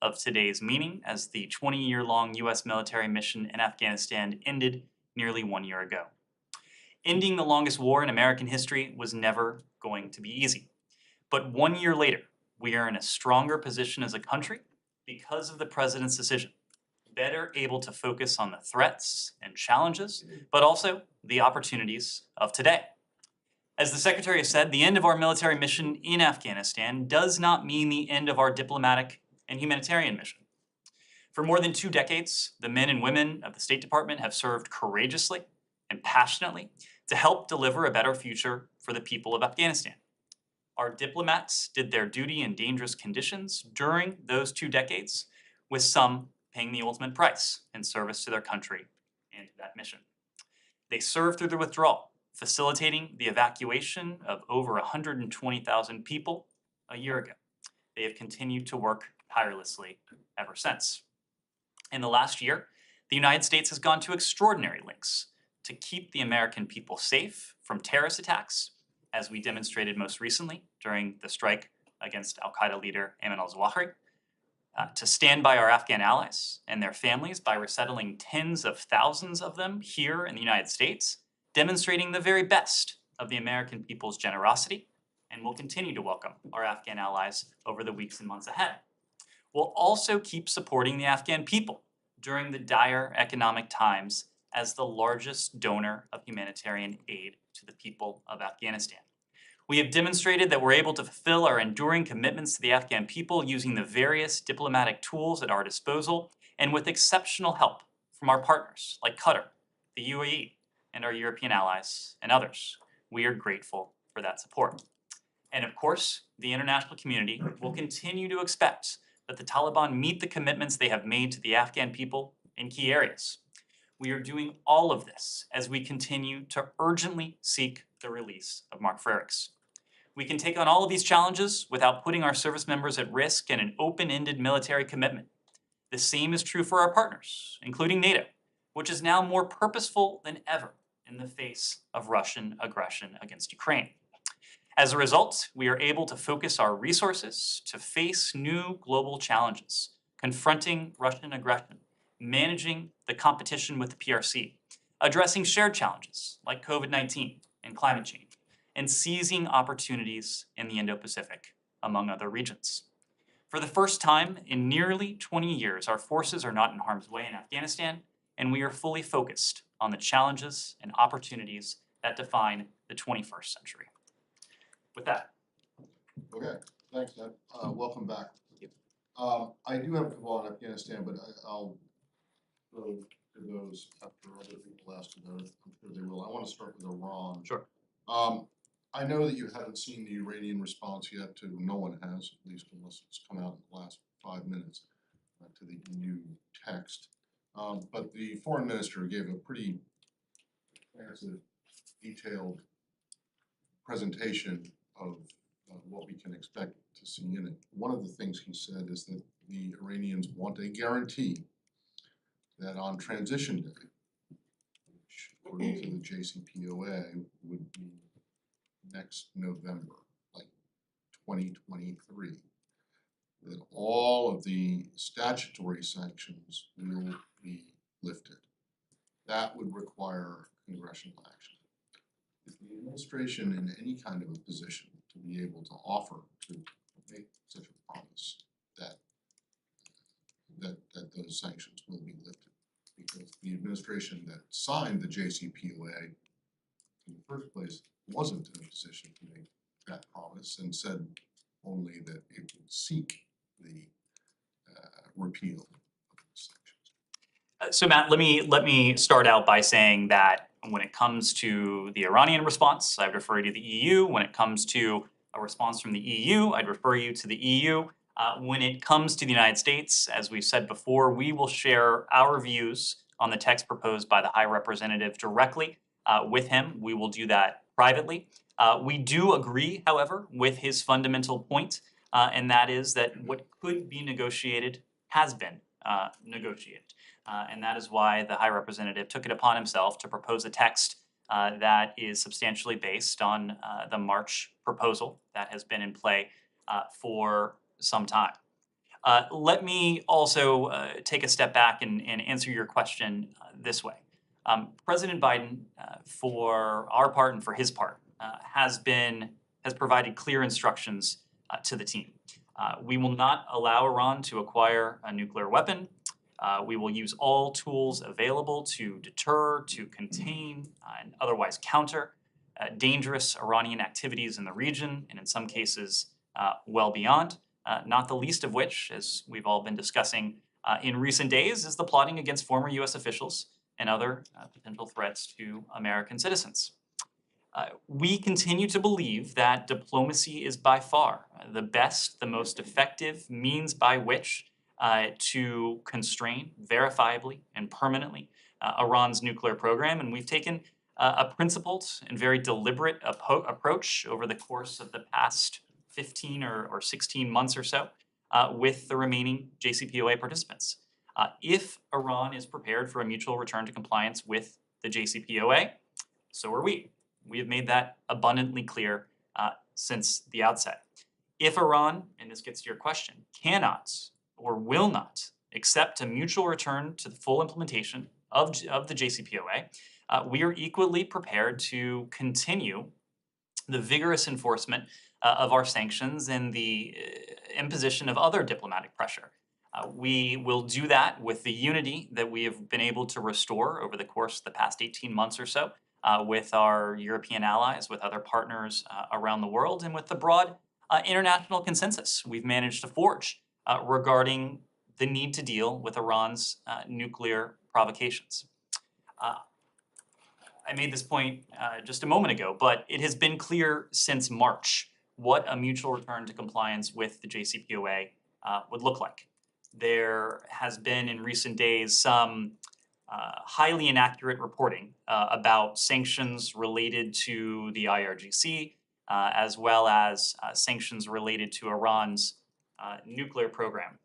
of today's meeting as the 20-year-long U.S. military mission in Afghanistan ended nearly 1 year ago. Ending the longest war in American history was never going to be easy. But 1 year later, we are in a stronger position as a country because of the president's decision, better able to focus on the threats and challenges, but also the opportunities of today. As the Secretary has said, the end of our military mission in Afghanistan does not mean the end of our diplomatic and humanitarian mission. For more than 2 decades, the men and women of the State Department have served courageously and passionately to help deliver a better future for the people of Afghanistan. Our diplomats did their duty in dangerous conditions during those 2 decades, with some paying the ultimate price in service to their country and that mission. They served through the withdrawal, facilitating the evacuation of over 120,000 people a year ago. They have continued to work tirelessly ever since. In the last year, the United States has gone to extraordinary lengths to keep the American people safe from terrorist attacks, as we demonstrated most recently during the strike against al-Qaeda leader Ayman al-Zawahiri, to stand by our Afghan allies and their families by resettling tens of thousands of them here in the United States, demonstrating the very best of the American people's generosity, and will continue to welcome our Afghan allies over the weeks and months ahead. We'll also keep supporting the Afghan people during the dire economic times as the largest donor of humanitarian aid to the people of Afghanistan. We have demonstrated that we're able to fulfill our enduring commitments to the Afghan people using the various diplomatic tools at our disposal and with exceptional help from our partners like Qatar, the UAE, and our European allies and others. We are grateful for that support. And of course, the international community will continue to expect that the Taliban meet the commitments they have made to the Afghan people in key areas. We are doing all of this as we continue to urgently seek the release of Mark Frerichs. We can take on all of these challenges without putting our service members at risk in an open-ended military commitment. The same is true for our partners, including NATO, which is now more purposeful than ever in the face of Russian aggression against Ukraine. As a result, we are able to focus our resources to face new global challenges, confronting Russian aggression, managing the competition with the PRC, addressing shared challenges like COVID-19 and climate change, and seizing opportunities in the Indo-Pacific, among other regions. For the first time in nearly 20 years, our forces are not in harm's way in Afghanistan, and we are fully focused on the challenges and opportunities that define the 21st century. With that. Okay, thanks, Ned. Welcome back. Thank you. I do have a couple on Afghanistan, but I'll go to those after other people ask about it. I'm sure they will. I want to start with Iran. Sure. I know that you haven't seen the Iranian response yet to, no one has, at least unless it's come out in the last 5 minutes, to the new text. But the foreign minister gave a pretty expansive, detailed presentation of what we can expect to see in it. One of the things he said is that the Iranians want a guarantee that on transition day, which according to the JCPOA would be next November, like 2023, that all of the statutory sanctions will be lifted. That would require congressional action. Is the administration in any kind of a position to be able to offer to make such a promise that those sanctions will be lifted? Because the administration that signed the JCPOA in the first place wasn't in a position to make that promise and said only that it would seek the repeal of the sanctions. So Matt, let me start out by saying that when it comes to the Iranian response, I'd refer you to the EU. When it comes to a response from the EU, I'd refer you to the EU. When it comes to the United States, as we've said before, we will share our views on the text proposed by the High Representative directly with him. We will do that privately. We do agree, however, with his fundamental point, and that is that what could be negotiated has been negotiated. And that is why the High Representative took it upon himself to propose a text that is substantially based on the March proposal that has been in play for some time. Let me also take a step back and answer your question this way. President Biden, for our part and for his part, has provided clear instructions to the team. We will not allow Iran to acquire a nuclear weapon. We will use all tools available to deter, to contain, and otherwise counter dangerous Iranian activities in the region, and in some cases, well beyond. Not the least of which, as we've all been discussing in recent days, is the plotting against former U.S. officials and other potential threats to American citizens. We continue to believe that diplomacy is by far the best, the most effective means by which to constrain verifiably and permanently Iran's nuclear program. And we've taken a principled and very deliberate approach over the course of the past 15 or 16 months or so with the remaining JCPOA participants. If Iran is prepared for a mutual return to compliance with the JCPOA, so are we. We have made that abundantly clear since the outset. If Iran, and this gets to your question, cannot or will not accept a mutual return to the full implementation of the JCPOA, we are equally prepared to continue the vigorous enforcement of our sanctions and the imposition of other diplomatic pressure. We will do that with the unity that we have been able to restore over the course of the past 18 months or so with our European allies, with other partners around the world, and with the broad international consensus we've managed to forge regarding the need to deal with Iran's nuclear provocations. I made this point just a moment ago, but it has been clear since March what a mutual return to compliance with the JCPOA would look like. There has been in recent days some highly inaccurate reporting about sanctions related to the IRGC, as well as sanctions related to Iran's nuclear program,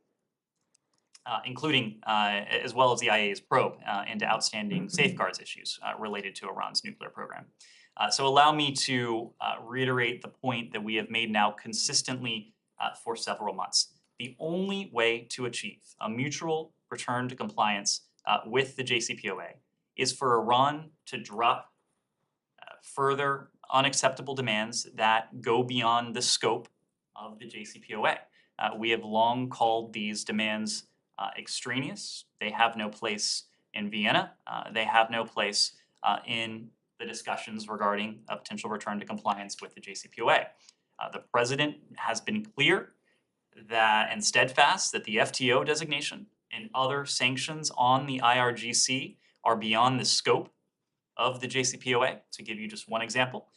including as well as the IAEA's probe into outstanding safeguards issues related to Iran's nuclear program. So allow me to reiterate the point that we have made now consistently for several months. The only way to achieve a mutual return to compliance with the JCPOA is for Iran to drop further unacceptable demands that go beyond the scope of the JCPOA. We have long called these demands extraneous. They have no place in Vienna. They have no place in the discussions regarding a potential return to compliance with the JCPOA. The president has been clear that and steadfast that the FTO designation and other sanctions on the IRGC are beyond the scope of the JCPOA. To give you just one example,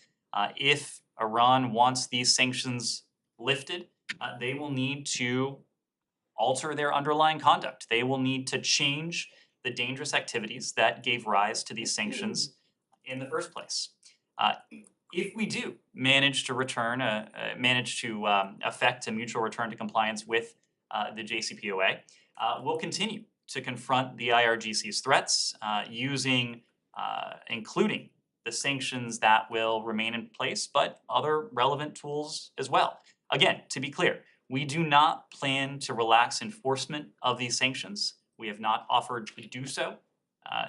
if Iran wants these sanctions lifted, they will need to alter their underlying conduct. They will need to change the dangerous activities that gave rise to these sanctions in the first place. If we do manage to affect a mutual return to compliance with the JCPOA, we'll continue to confront the IRGC's threats using, including the sanctions that will remain in place, but other relevant tools as well. Again, to be clear, we do not plan to relax enforcement of these sanctions. We have not offered to do so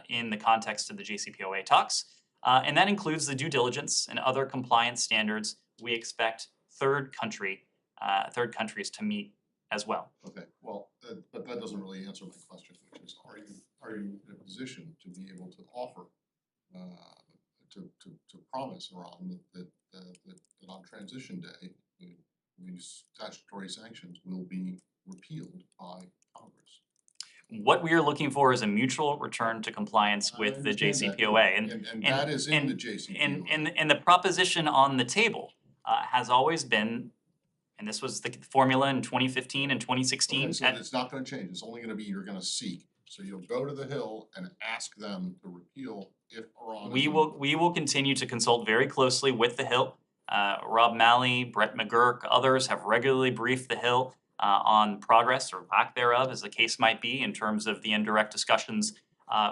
in the context of the JCPOA talks. And that includes the due diligence and other compliance standards we expect third countries to meet as well. Okay, well, but that doesn't really answer my question, which is, are you in a position to be able to offer, to promise Iran that on transition day, these statutory sanctions will be repealed by Congress? What we are looking for is a mutual return to compliance with the JCPOA. And that is in the JCPOA. And the proposition on the table has always been, and this was the formula in 2015 and 2016. Okay, so it's not going to change. It's only going to be you're going to seek. So you'll go to the Hill and ask them to repeal if Iran. We will continue to consult very closely with the Hill. Rob Malley, Brett McGurk, others have regularly briefed the Hill on progress or lack thereof, as the case might be, in terms of the indirect discussions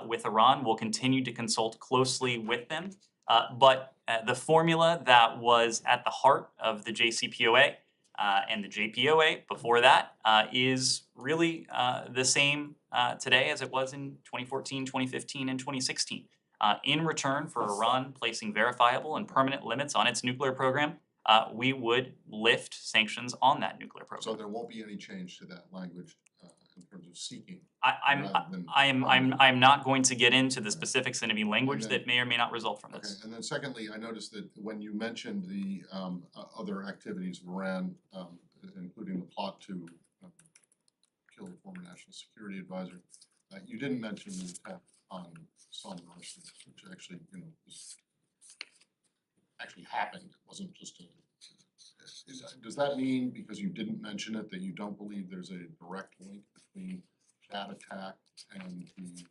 with Iran. We'll continue to consult closely with them. But the formula that was at the heart of the JCPOA And the JPOA before that is really the same today as it was in 2014, 2015, and 2016. In return for Iran placing verifiable and permanent limits on its nuclear program, we would lift sanctions on that nuclear program. So there won't be any change to that language in terms of seeking. I'm not going to get into the specifics in any language that may or may not result from Okay, this. and then secondly, I noticed that when you mentioned the other activities of Iran, including the plot to kill the former national security advisor, you didn't mention the attack on Salman Rushdie, which actually, actually happened. It wasn't just a. Does that mean, because you didn't mention it, that you don't believe there's a direct link between that attack and the?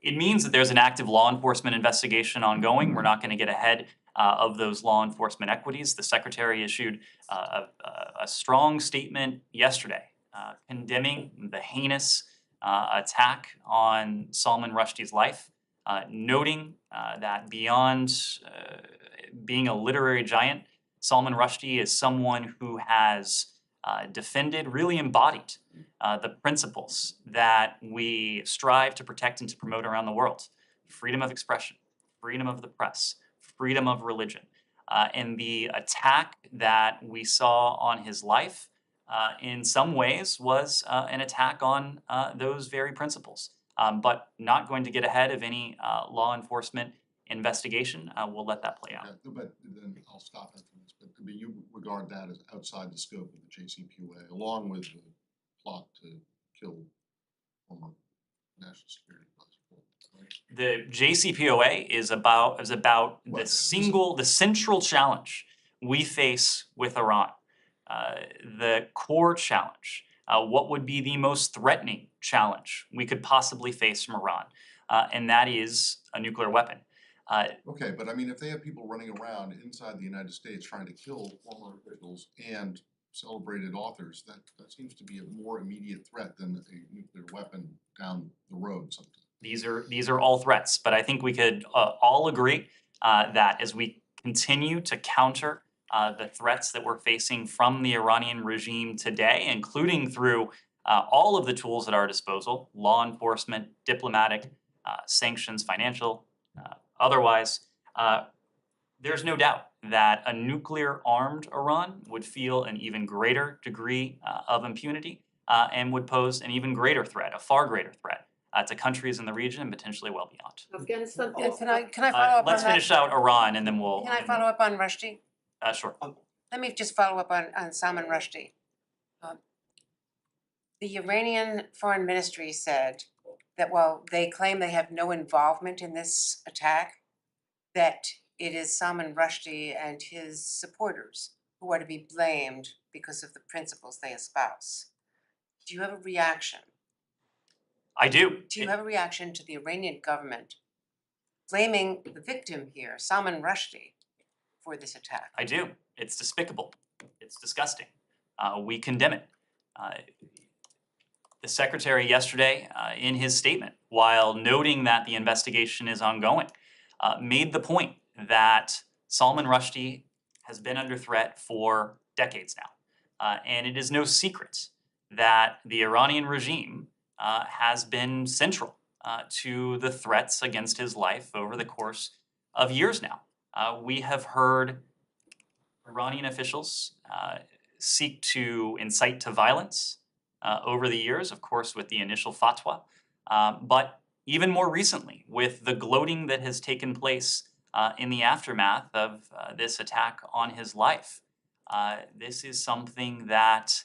It means that there's an active law enforcement investigation ongoing. We're not going to get ahead of those law enforcement equities. The Secretary issued a strong statement yesterday condemning the heinous attack on Salman Rushdie's life, noting that beyond being a literary giant, Salman Rushdie is someone who has defended, really embodied the principles that we strive to protect and to promote around the world: freedom of expression, freedom of the press, freedom of religion. And the attack that we saw on his life, in some ways, was an attack on those very principles. But not going to get ahead of any law enforcement investigation. We'll let that play out. Okay, but then I'll stop after this. But you regard that as outside the scope of the JCPOA, along with the plot to kill former national security advisor, right? The JCPOA is about the central challenge we face with Iran, the core challenge, what would be the most threatening challenge we could possibly face from Iran, and that is a nuclear weapon. Okay, but I mean, if they have people running around inside the United States trying to kill former officials and celebrated authors, that seems to be a more immediate threat than a nuclear weapon down the road sometimes. These are all threats, but I think we could all agree that as we continue to counter the threats that we're facing from the Iranian regime today, including through all of the tools at our disposal: law enforcement, diplomatic, sanctions, financial, otherwise, there's no doubt that a nuclear-armed Iran would feel an even greater degree of impunity and would pose an even greater threat, a far greater threat, to countries in the region and potentially well beyond. Afghanistan. Can I follow up Let's on that? finish out Iran and then we'll. Can I follow up on Rushdie? Sure. Let me just follow up on Salman Rushdie. The Iranian Foreign Ministry said that while they claim they have no involvement in this attack, that it is Salman Rushdie and his supporters who are to be blamed because of the principles they espouse. Do you have a reaction? I do. Do you have a reaction to the Iranian government blaming the victim here, Salman Rushdie, for this attack? I do. It's despicable. It's disgusting. We condemn it. The Secretary yesterday, in his statement, while noting that the investigation is ongoing, made the point that Salman Rushdie has been under threat for decades now. And it is no secret that the Iranian regime has been central to the threats against his life over the course of years now. We have heard Iranian officials seek to incite to violence over the years, of course, with the initial fatwa, but even more recently with the gloating that has taken place in the aftermath of this attack on his life. This is something that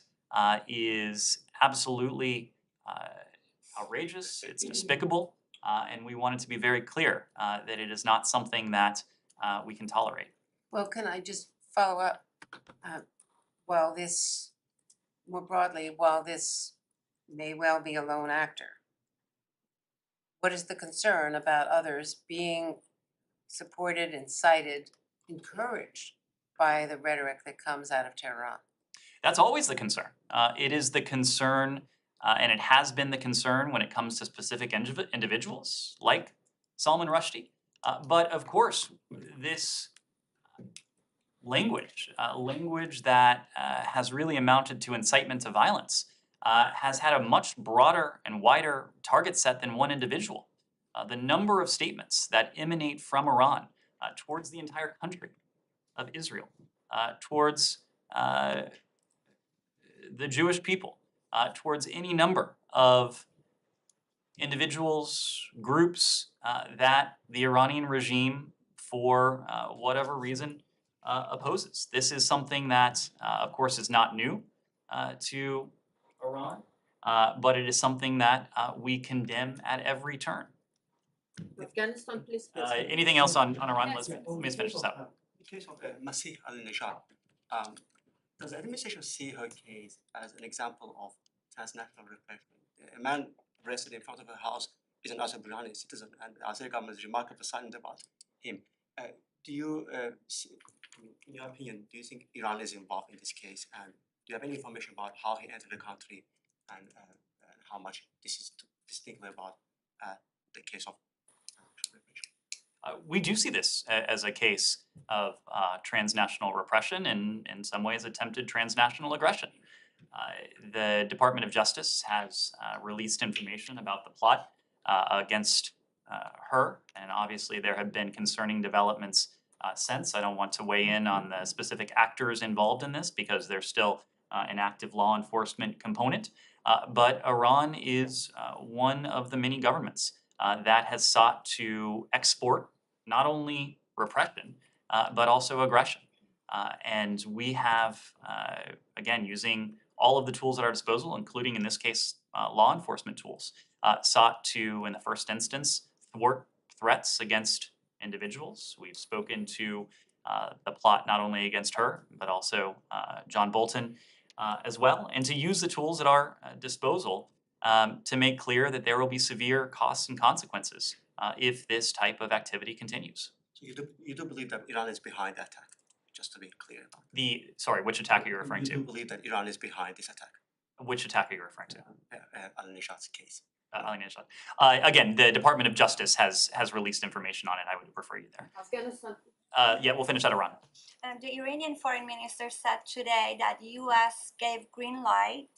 is absolutely outrageous, it's despicable, and we want it to be very clear that it is not something that we can tolerate. Well, can I just follow up? While this, more broadly, while this may well be a lone actor, what is the concern about others being supported, incited, encouraged by the rhetoric that comes out of Tehran? That's always the concern. It is the concern, and it has been the concern when it comes to specific individuals like Salman Rushdie. But of course, this language that has really amounted to incitement to violence, has had a much broader and wider target set than one individual. The number of statements that emanate from Iran towards the entire country of Israel, towards the Jewish people, towards any number of individuals, groups that the Iranian regime, for whatever reason, opposes. This is something that, of course, is not new to Iran, but it is something that we condemn at every turn. Afghanistan, please. Anything else on Iran? Yes, Let's finish this out. In the case of Masih al-Nijad, does the administration see her case as an example of transnational repression? A man arrested in front of her house is an Azerbaijani citizen, and the Azeri government is remarkably silent about him. Do you, in your opinion, do you think Iran is involved in this case? And do you have any information about how he entered the country and how much this is distinctly about the case of repression? We do see this as a case of transnational repression and, in some ways, attempted transnational aggression. The Department of Justice has released information about the plot against her, and obviously there have been concerning developments since. I don't want to weigh in on the specific actors involved in this because there's still an active law enforcement component, but Iran is one of the many governments that has sought to export not only repression, but also aggression. And we have, again, using all of the tools at our disposal, including in this case, law enforcement tools, sought to, in the first instance, thwart threats against individuals. We've spoken to the plot not only against her, but also John Bolton as well, and to use the tools at our disposal to make clear that there will be severe costs and consequences if this type of activity continues. So you do believe that Iran is behind the attack, just to be clear about Sorry, which attack are you referring You do to? believe that Iran is behind this attack, Which attack are you referring to? al-Nijad's case? Again, the Department of Justice has released information on it. I would refer you there. Afghanistan. Yeah, we'll finish at Iran. The Iranian foreign minister said today that U.S. gave green light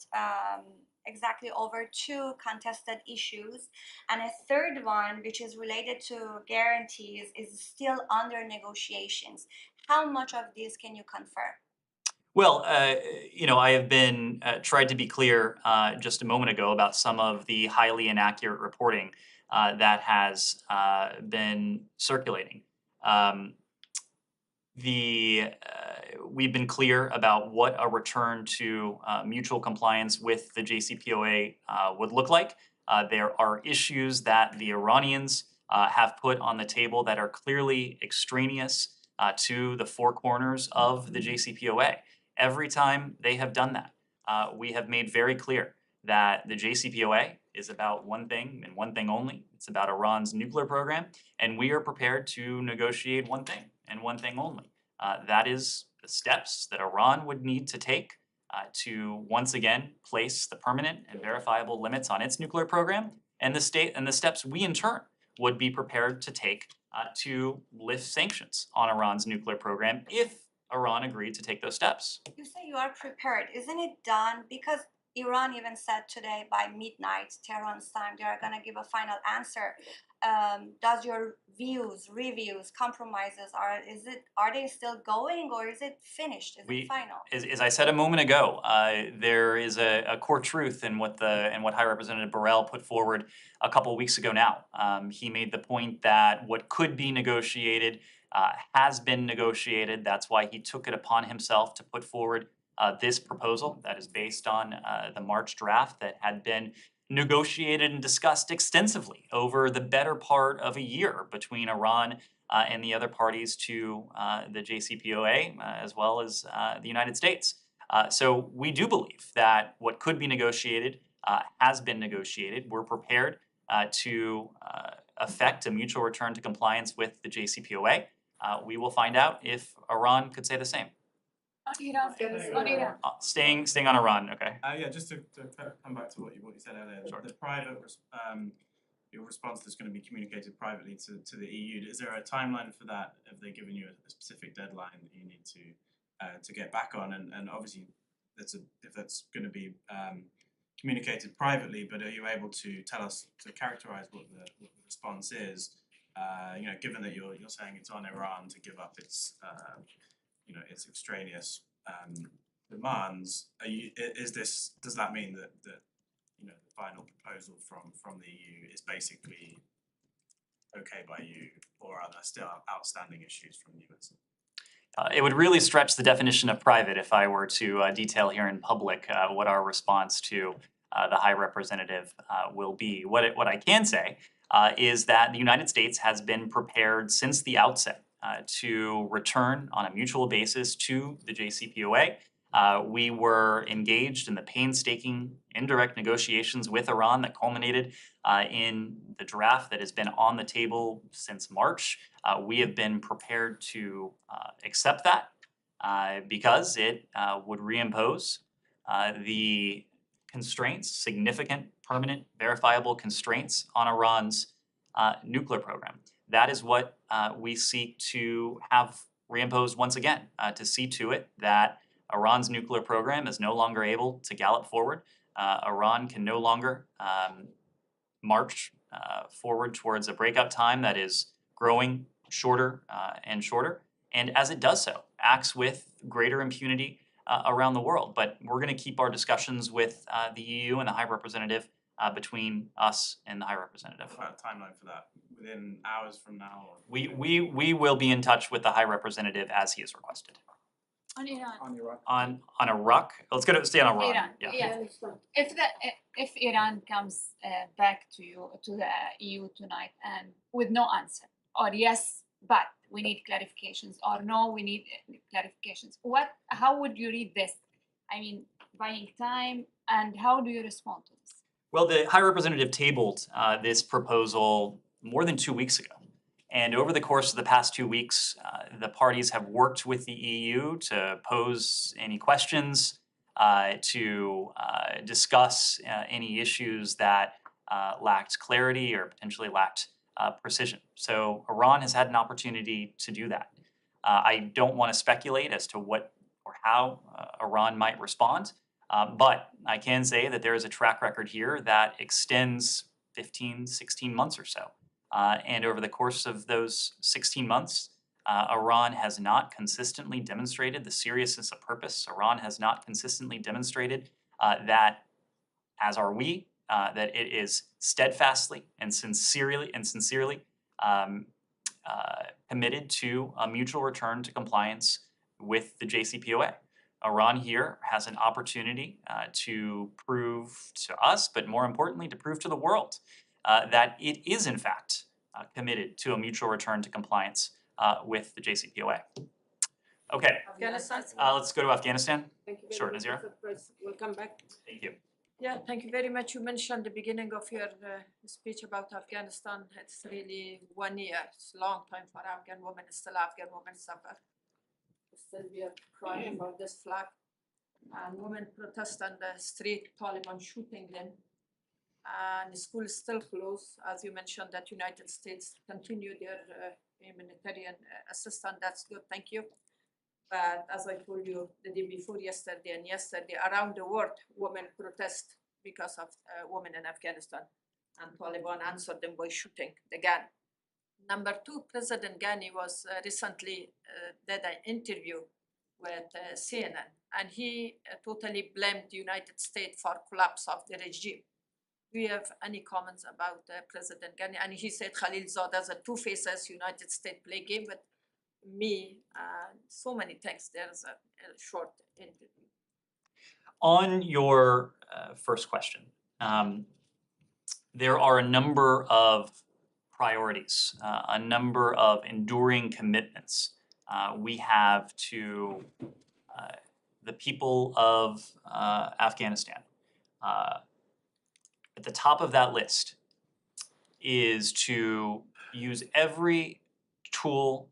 exactly over 2 contested issues, and a third one, which is related to guarantees, is still under negotiations. How much of this can you confirm? Well, I have been tried to be clear just a moment ago about some of the highly inaccurate reporting that has been circulating. We've been clear about what a return to mutual compliance with the JCPOA would look like. There are issues that the Iranians have put on the table that are clearly extraneous to the 4 corners of the JCPOA. Every time they have done that, we have made very clear that the JCPOA is about one thing and one thing only. It's about Iran's nuclear program, and we are prepared to negotiate one thing and one thing only. That is the steps that Iran would need to take to once again place the permanent and verifiable limits on its nuclear program, and the steps we in turn would be prepared to take to lift sanctions on Iran's nuclear program if Iran agreed to take those steps. You say you are prepared. Isn't it done? Because Iran even said today by midnight, Tehran's time, they are going to give a final answer. Does your reviews, compromises, are they still going, or is it finished? Is it final? As I said a moment ago, there is a core truth in what High Representative Borrell put forward a couple weeks ago now. He made the point that what could be negotiated has been negotiated. That's why he took it upon himself to put forward this proposal that is based on the March draft that had been negotiated and discussed extensively over the better part of a year between Iran and the other parties to the JCPOA, as well as the United States. So we do believe that what could be negotiated has been negotiated. We're prepared to effect a mutual return to compliance with the JCPOA. We will find out if Iran could say the same. Staying on Iran, okay. Yeah, just to come back to what you said earlier. Sure. The private your response that's going to be communicated privately to the EU. Is there a timeline for that? Have they given you a specific deadline that you need to get back on? And obviously, if that's going to be communicated privately, but are you able to tell us, to characterize what the response is? Given that you're saying it's on Iran to give up its its extraneous demands, does that mean that the final proposal from the EU is basically okay by you, or are there still outstanding issues from the US? It would really stretch the definition of private if I were to detail here in public what our response to the High Representative will be. What I can say is that the United States has been prepared since the outset to return on a mutual basis to the JCPOA. We were engaged in the painstaking indirect negotiations with Iran that culminated in the draft that has been on the table since March. We have been prepared to accept that because it would reimpose the constraints, significant, permanent, verifiable constraints on Iran's nuclear program. That is what we seek to have reimposed once again, to see to it that Iran's nuclear program is no longer able to gallop forward. Iran can no longer march forward towards a breakout time that is growing shorter and shorter. And as it does so, acts with greater impunity around the world. But we're going to keep our discussions with the EU and the High Representative between us and the High Representative. What about a timeline for that? Within hours from now? Or? We will be in touch with the High Representative as he is requested. On Iran. On Iraq? On Iraq? Let's stay on Iran. Iran. Yeah. If Iran comes back to the EU tonight and with no answer, or yes, but we need clarifications, or no, we need clarifications, how would you read this? I mean, buying time, and how do you respond to this? Well, the High Representative tabled this proposal more than 2 weeks ago. And over the course of the past 2 weeks, the parties have worked with the EU to pose any questions, to discuss any issues that lacked clarity or potentially lacked precision. So Iran has had an opportunity to do that. I don't want to speculate as to what or how Iran might respond, but I can say that there is a track record here that extends 15, 16 months or so. And over the course of those 16 months, Iran has not consistently demonstrated the seriousness of purpose. Iran has not consistently demonstrated that, as are we, that it is steadfastly and sincerely committed to a mutual return to compliance with the JCPOA. Iran here has an opportunity to prove to us, but more importantly, to prove to the world that it is in fact committed to a mutual return to compliance with the JCPOA. Okay, Afghanistan. let's go to Afghanistan. Thank you very Sure, much, Nazira. Mr. Price. Welcome back. Thank you. Yeah, thank you very much. You mentioned the beginning of your speech about Afghanistan. It's really 1 year. It's a long time for Afghan women. Still Afghan women suffer. Still we are crying about this flag. And women protest on the street, Taliban shooting them. And the school is still closed. As you mentioned, that United States continue their humanitarian assistance. That's good, thank you. But as I told you the day before yesterday and yesterday, around the world, women protest because of women in Afghanistan. And Taliban answered them by shooting the gun. Number two, President Ghani was recently did an interview with CNN, and he totally blamed the United States for collapse of the regime. Do you have any comments about President Ghani? And he said Khalilzad a two faces, United States play game with me, so many things. There's a short interview. On your first question, there are a number of priorities, a number of enduring commitments we have to the people of Afghanistan. At the top of that list is to use every tool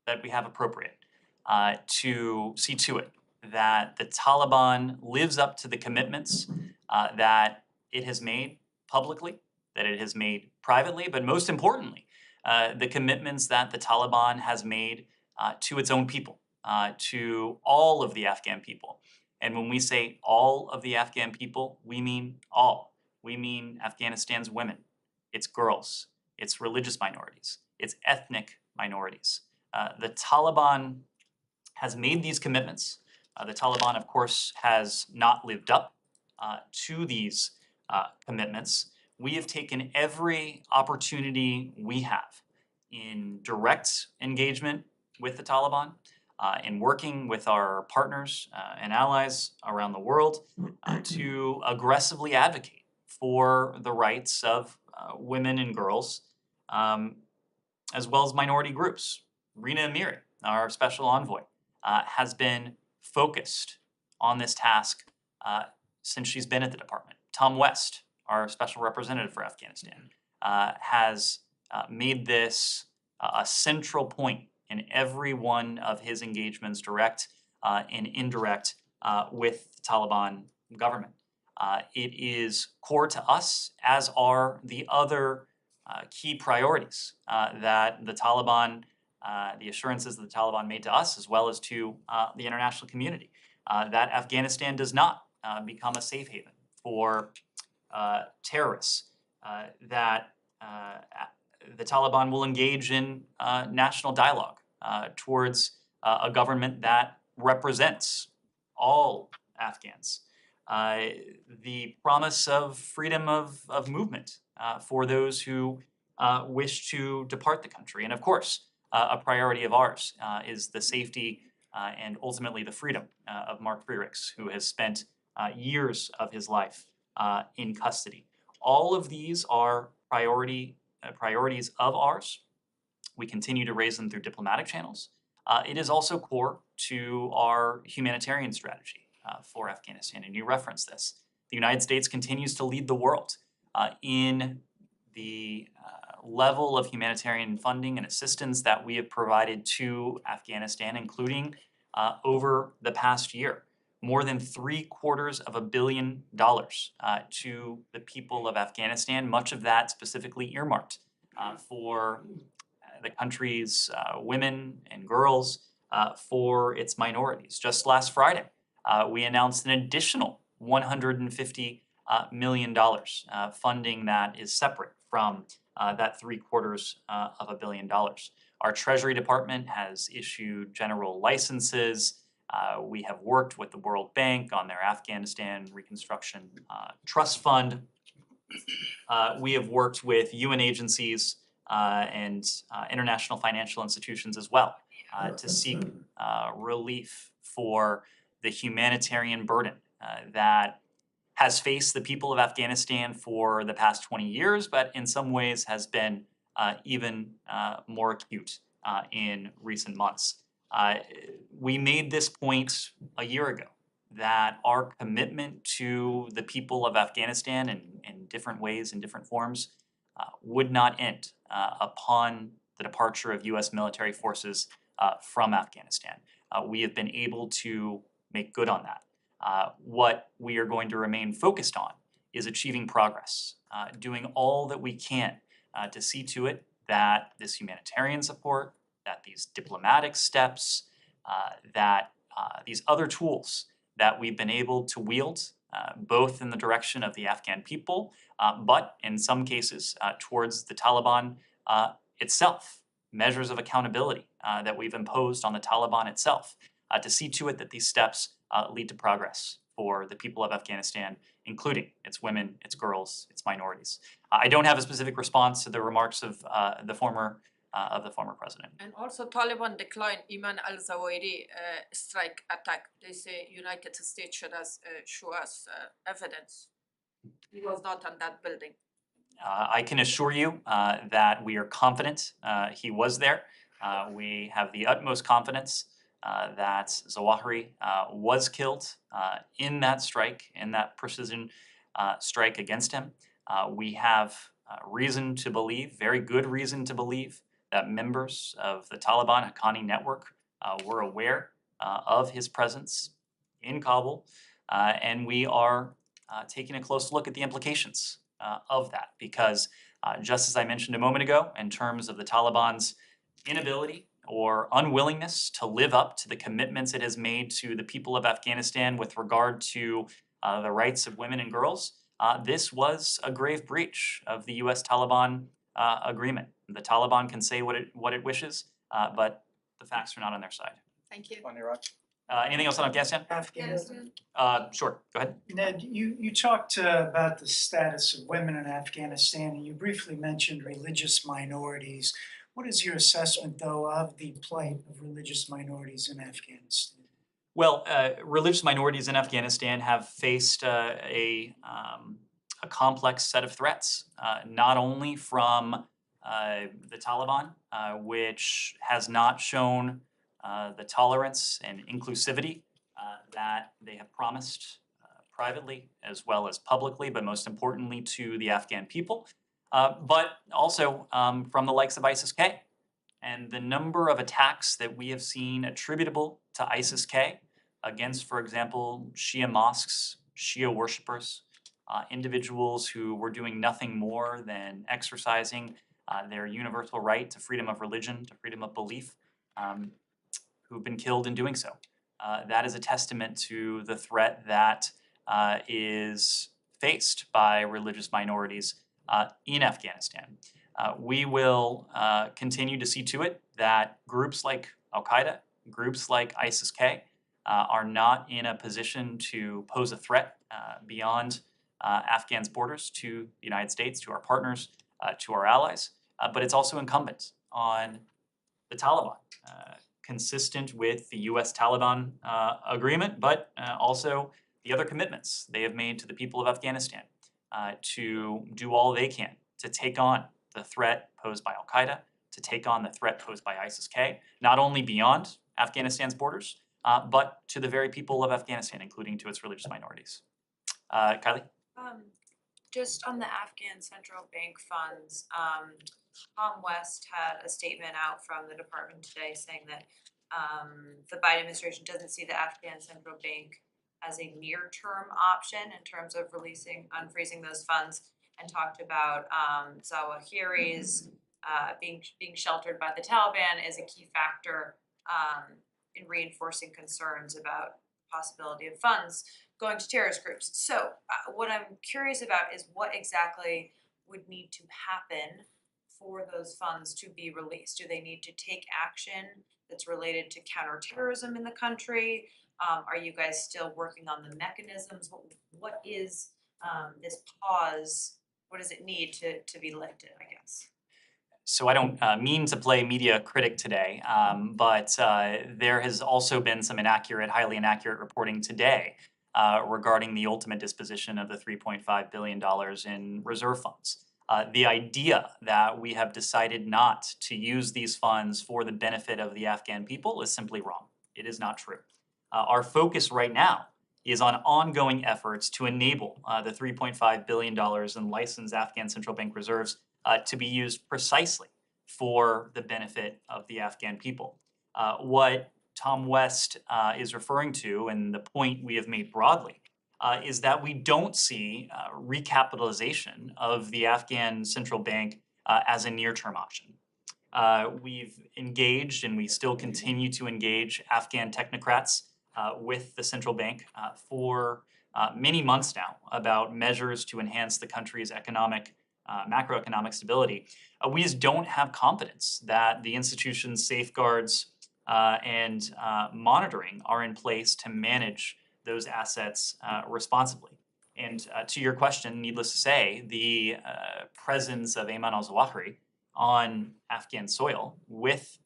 that we have appropriate to see to it that the Taliban lives up to the commitments that it has made publicly, that it has made privately, but most importantly, the commitments that the Taliban has made to its own people, to all of the Afghan people. And when we say all of the Afghan people, we mean all. We mean Afghanistan's women, its girls, its religious minorities, its ethnic minorities. The Taliban has made these commitments. The Taliban, of course, has not lived up to these commitments. We have taken every opportunity we have in direct engagement with the Taliban, in working with our partners and allies around the world to aggressively advocate for the rights of women and girls, as well as minority groups. Rina Amiri, our special envoy, has been focused on this task since she's been at the department. Tom West, our special representative for Afghanistan, has made this a central point in every one of his engagements, direct and indirect, with the Taliban government. It is core to us, as are the other key priorities that the Taliban, the assurances that the Taliban made to us, as well as to the international community, that Afghanistan does not become a safe haven for terrorists, that the Taliban will engage in national dialogue towards a government that represents all Afghans. The promise of freedom of movement for those who wish to depart the country. And of course, a priority of ours is the safety and ultimately the freedom of Mark Frerichs, who has spent years of his life in custody. All of these are priorities of ours. We continue to raise them through diplomatic channels. It is also core to our humanitarian strategy for Afghanistan, and you referenced this. The United States continues to lead the world in the level of humanitarian funding and assistance that we have provided to Afghanistan, including over the past year. More than $750 million to the people of Afghanistan, much of that specifically earmarked for the country's women and girls, for its minorities. Just last Friday, we announced an additional $150 million funding that is separate from that $750 million. Our Treasury Department has issued general licenses. We have worked with the World Bank on their Afghanistan Reconstruction Trust Fund. We have worked with UN agencies and international financial institutions as well to seek relief for the humanitarian burden that has faced the people of Afghanistan for the past 20 years, but in some ways has been even more acute in recent months. We made this point a year ago that our commitment to the people of Afghanistan in different ways, in different forms, would not end upon the departure of U.S. military forces from Afghanistan. We have been able to make good on that. What we are going to remain focused on is achieving progress, doing all that we can to see to it that this humanitarian support, that these diplomatic steps, that these other tools that we've been able to wield, both in the direction of the Afghan people, but in some cases towards the Taliban itself, measures of accountability that we've imposed on the Taliban itself, to see to it that these steps lead to progress for the people of Afghanistan, including its women, its girls, its minorities. I don't have a specific response to the remarks of the former president. And also Taliban declined Iman al-Zawahiri strike attack. They say United States should show us evidence. He was not on that building. I can assure you that we are confident he was there. We have the utmost confidence that Zawahiri was killed in that strike, in that precision strike against him. We have reason to believe, very good reason to believe, that members of the Taliban Haqqani network were aware of his presence in Kabul, and we are taking a close look at the implications of that, because just as I mentioned a moment ago, in terms of the Taliban's inability or unwillingness to live up to the commitments it has made to the people of Afghanistan with regard to the rights of women and girls, this was a grave breach of the U.S. Taliban agreement. The Taliban can say what it wishes, but the facts are not on their side. Thank you. On Iraq. Anything else on Afghanistan? Afghanistan. Sure, go ahead. Ned, you talked about the status of women in Afghanistan, and you briefly mentioned religious minorities. What is your assessment, though, of the plight of religious minorities in Afghanistan? Well, religious minorities in Afghanistan have faced a complex set of threats, not only from the Taliban, which has not shown the tolerance and inclusivity that they have promised privately as well as publicly, but most importantly to the Afghan people, but also from the likes of ISIS-K. And the number of attacks that we have seen attributable to ISIS-K against, for example, Shia mosques, Shia worshippers, individuals who were doing nothing more than exercising their universal right to freedom of religion, to freedom of belief, who've been killed in doing so. That is a testament to the threat that is faced by religious minorities in Afghanistan. We will continue to see to it that groups like Al-Qaeda, groups like ISIS-K are not in a position to pose a threat beyond Afghan's borders to the United States, to our partners, to our allies. But it's also incumbent on the Taliban, consistent with the U.S. Taliban agreement, but also the other commitments they have made to the people of Afghanistan to do all they can to take on the threat posed by Al-Qaeda, to take on the threat posed by ISIS-K, not only beyond Afghanistan's borders, but to the very people of Afghanistan, including to its religious minorities. Kylie? Just on the Afghan central bank funds, Tom West had a statement out from the department today saying that the Biden administration doesn't see the Afghan central bank as a near-term option in terms of unfreezing those funds, and talked about Zawahiri's being sheltered by the Taliban is a key factor in reinforcing concerns about the possibility of funds going to terrorist groups. So what I'm curious about is what exactly would need to happen for those funds to be released. Do they need to take action that's related to counterterrorism in the country? Are you guys still working on the mechanisms? What is this pause? What does it need to be lifted, I guess? So I don't mean to play media critic today, but there has also been some highly inaccurate reporting today regarding the ultimate disposition of the $3.5 billion in reserve funds. The idea that we have decided not to use these funds for the benefit of the Afghan people is simply wrong. It is not true. Our focus right now is on ongoing efforts to enable the $3.5 billion in licensed Afghan central bank reserves to be used precisely for the benefit of the Afghan people. What Tom West is referring to, and the point we have made broadly, is that we don't see recapitalization of the Afghan central bank as a near-term option. We've engaged, and we still continue to engage, Afghan technocrats with the central bank for many months now about measures to enhance the country's macroeconomic stability. We just don't have confidence that the institution's safeguards and monitoring are in place to manage those assets responsibly. And to your question, needless to say, the presence of Ayman al-Zawahiri on Afghan soil with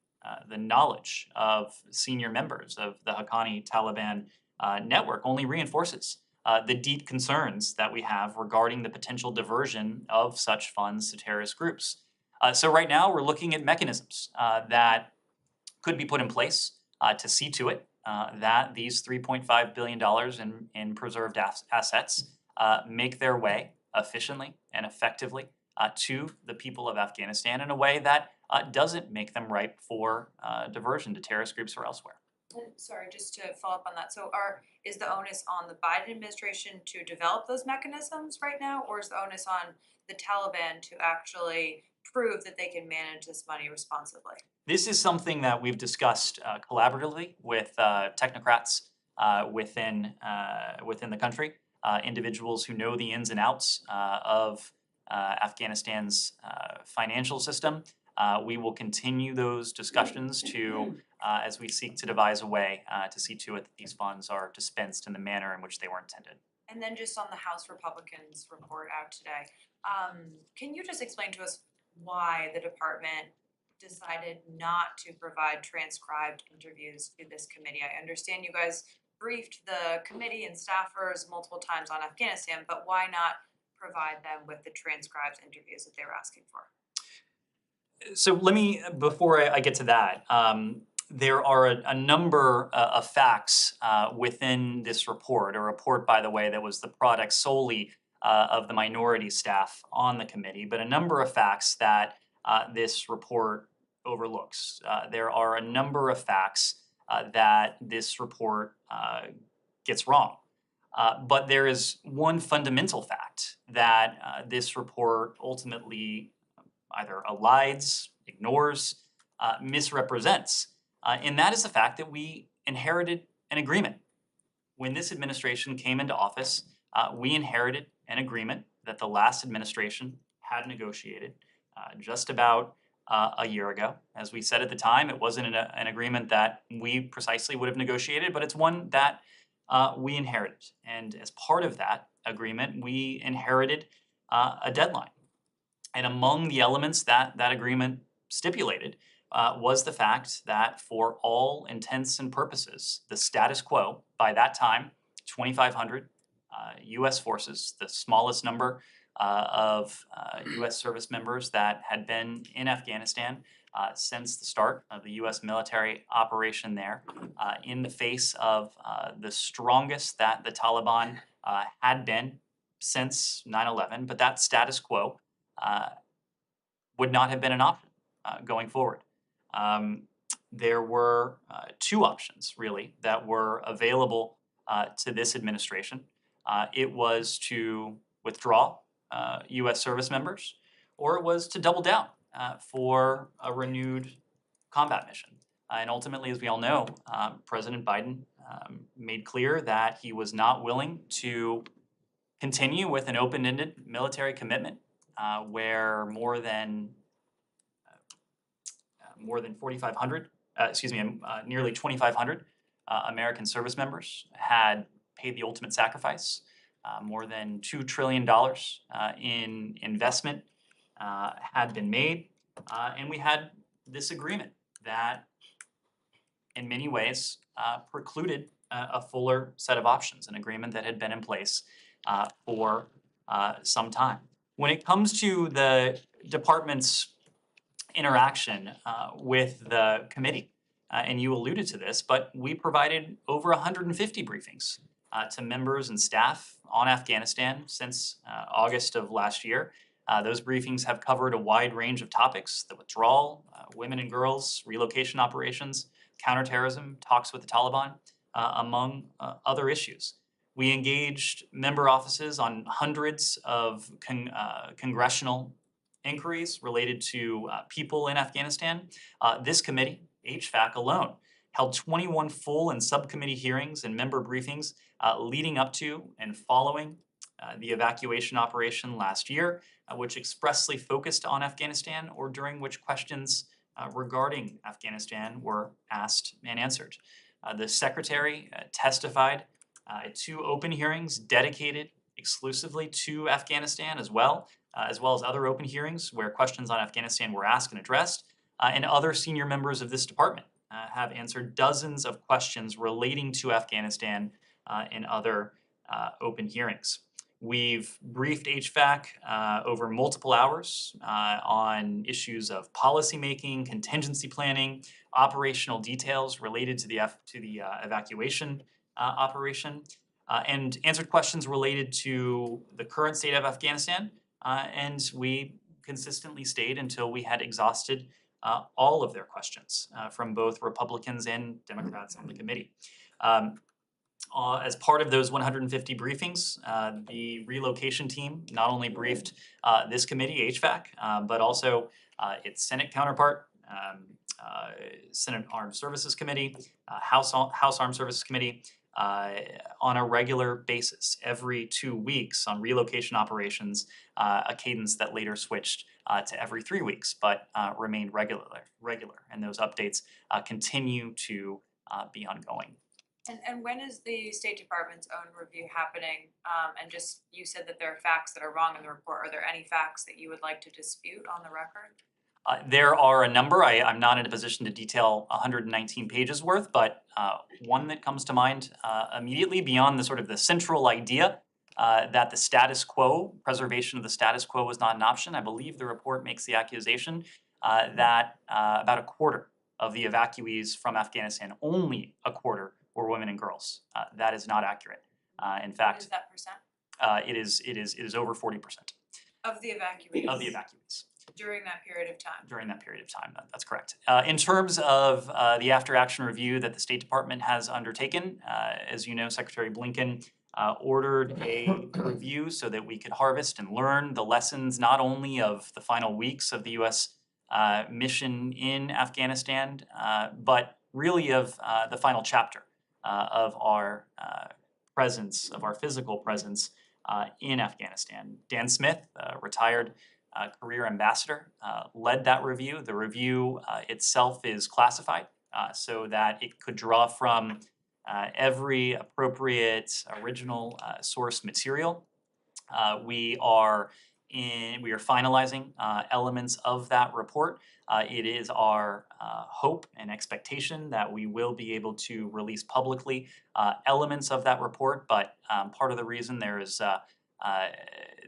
the knowledge of senior members of the Haqqani Taliban network only reinforces the deep concerns that we have regarding the potential diversion of such funds to terrorist groups. So right now we're looking at mechanisms that could be put in place to see to it that these $3.5 billion in preserved assets make their way efficiently and effectively to the people of Afghanistan in a way that doesn't make them ripe for diversion to terrorist groups or elsewhere. And sorry, just to follow up on that, so is the onus on the Biden administration to develop those mechanisms right now, or is the onus on the Taliban to actually prove that they can manage this money responsibly? This is something that we've discussed collaboratively with technocrats within the country, individuals who know the ins and outs of Afghanistan's financial system. We will continue those discussions as we seek to devise a way to see to it that these funds are dispensed in the manner in which they were intended. And then just on the House Republicans report out today, can you just explain to us why the department decided not to provide transcribed interviews to this committee? I understand you guys briefed the committee and staffers multiple times on Afghanistan, but why not provide them with the transcribed interviews that they were asking for? So let me, before I get to that, there are a number of facts within this report, a report, by the way, that was the product solely of the minority staff on the committee, but a number of facts that this report overlooks. There are a number of facts that this report gets wrong. But there is one fundamental fact that this report ultimately either elides, ignores, misrepresents, and that is the fact that we inherited an agreement. When this administration came into office, we inherited an agreement that the last administration had negotiated just about a year ago. As we said at the time, it wasn't an agreement that we precisely would have negotiated, but it's one that we inherited. And as part of that agreement, we inherited a deadline. And among the elements that that agreement stipulated was the fact that for all intents and purposes, the status quo, by that time, 2,500 U.S. forces, the smallest number of U.S. service members that had been in Afghanistan since the start of the U.S. military operation there, in the face of the strongest that the Taliban had been since 9/11, but that status quo would not have been an option going forward. There were two options, really, that were available to this administration. It was to withdraw U.S. service members, or it was to double down for a renewed combat mission. And ultimately, as we all know, President Biden made clear that he was not willing to continue with an open-ended military commitment where more than 4,500, nearly 2,500 American service members had paid the ultimate sacrifice. More than $2 trillion in investment had been made, and we had this agreement that in many ways precluded a fuller set of options, an agreement that had been in place for some time. When it comes to the department's interaction with the committee, and you alluded to this, but we provided over 150 briefings to members and staff on Afghanistan since August of last year. Those briefings have covered a wide range of topics: the withdrawal, women and girls, relocation operations, counterterrorism, talks with the Taliban, among other issues. We engaged member offices on hundreds of congressional inquiries related to people in Afghanistan. This committee, HFAC alone, held 21 full and subcommittee hearings and member briefings leading up to and following the evacuation operation last year, which expressly focused on Afghanistan, or during which questions regarding Afghanistan were asked and answered. The Secretary testified at 2 open hearings dedicated exclusively to Afghanistan as well as other open hearings where questions on Afghanistan were asked and addressed. And other senior members of this department have answered dozens of questions relating to Afghanistan in other open hearings. We've briefed HFAC over multiple hours on issues of policymaking, contingency planning, operational details related to the evacuation operation, and answered questions related to the current state of Afghanistan. And we consistently stayed until we had exhausted all of their questions from both Republicans and Democrats on the committee. As part of those 150 briefings, the relocation team not only briefed this committee, HVAC, but also its Senate counterpart, Senate Armed Services Committee, House Armed Services Committee, on a regular basis, every 2 weeks on relocation operations, a cadence that later switched to every 3 weeks, but remained regular. And those updates continue to be ongoing. And when is the State Department's own review happening? And just, you said that there are facts that are wrong in the report. Are there any facts that you would like to dispute on the record? There are a number. I'm not in a position to detail 119 pages worth, but one that comes to mind immediately beyond the sort of the central idea that the status quo, preservation of the status quo was not an option. I believe the report makes the accusation that about a quarter of the evacuees from Afghanistan, only a quarter, were women and girls. That is not accurate. In What fact, is that percent? it is over 40% Of the evacuees? of the evacuees. During that period of time? During that period of time, that's correct. In terms of the after-action review that the State Department has undertaken, as you know, Secretary Blinken ordered a review so that we could harvest and learn the lessons not only of the final weeks of the U.S. Mission in Afghanistan, but really of the final chapter of our presence, of our physical presence in Afghanistan. Dan Smith, retired career ambassador, led that review. The review itself is classified so that it could draw from every appropriate original source material. We are finalizing elements of that report. It is our hope and expectation that we will be able to release publicly elements of that report, but part of the reason there is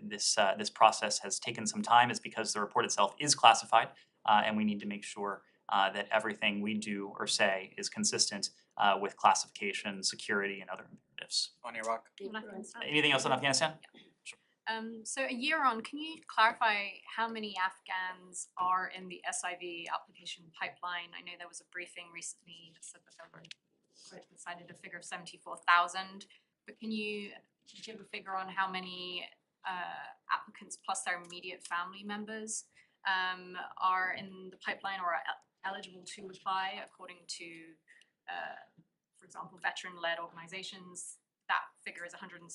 this process has taken some time is because the report itself is classified, and we need to make sure that everything we do or say is consistent with classification, security, and other imperatives. On Iraq. Anything else on Afghanistan? So a year on, can you clarify how many Afghans are in the SIV application pipeline? I know there was a briefing recently that said that there were cited a figure of 74,000, but can you give a figure on how many applicants plus their immediate family members are in the pipeline or are eligible to apply according to, for example, veteran-led organizations? That figure is 160,000.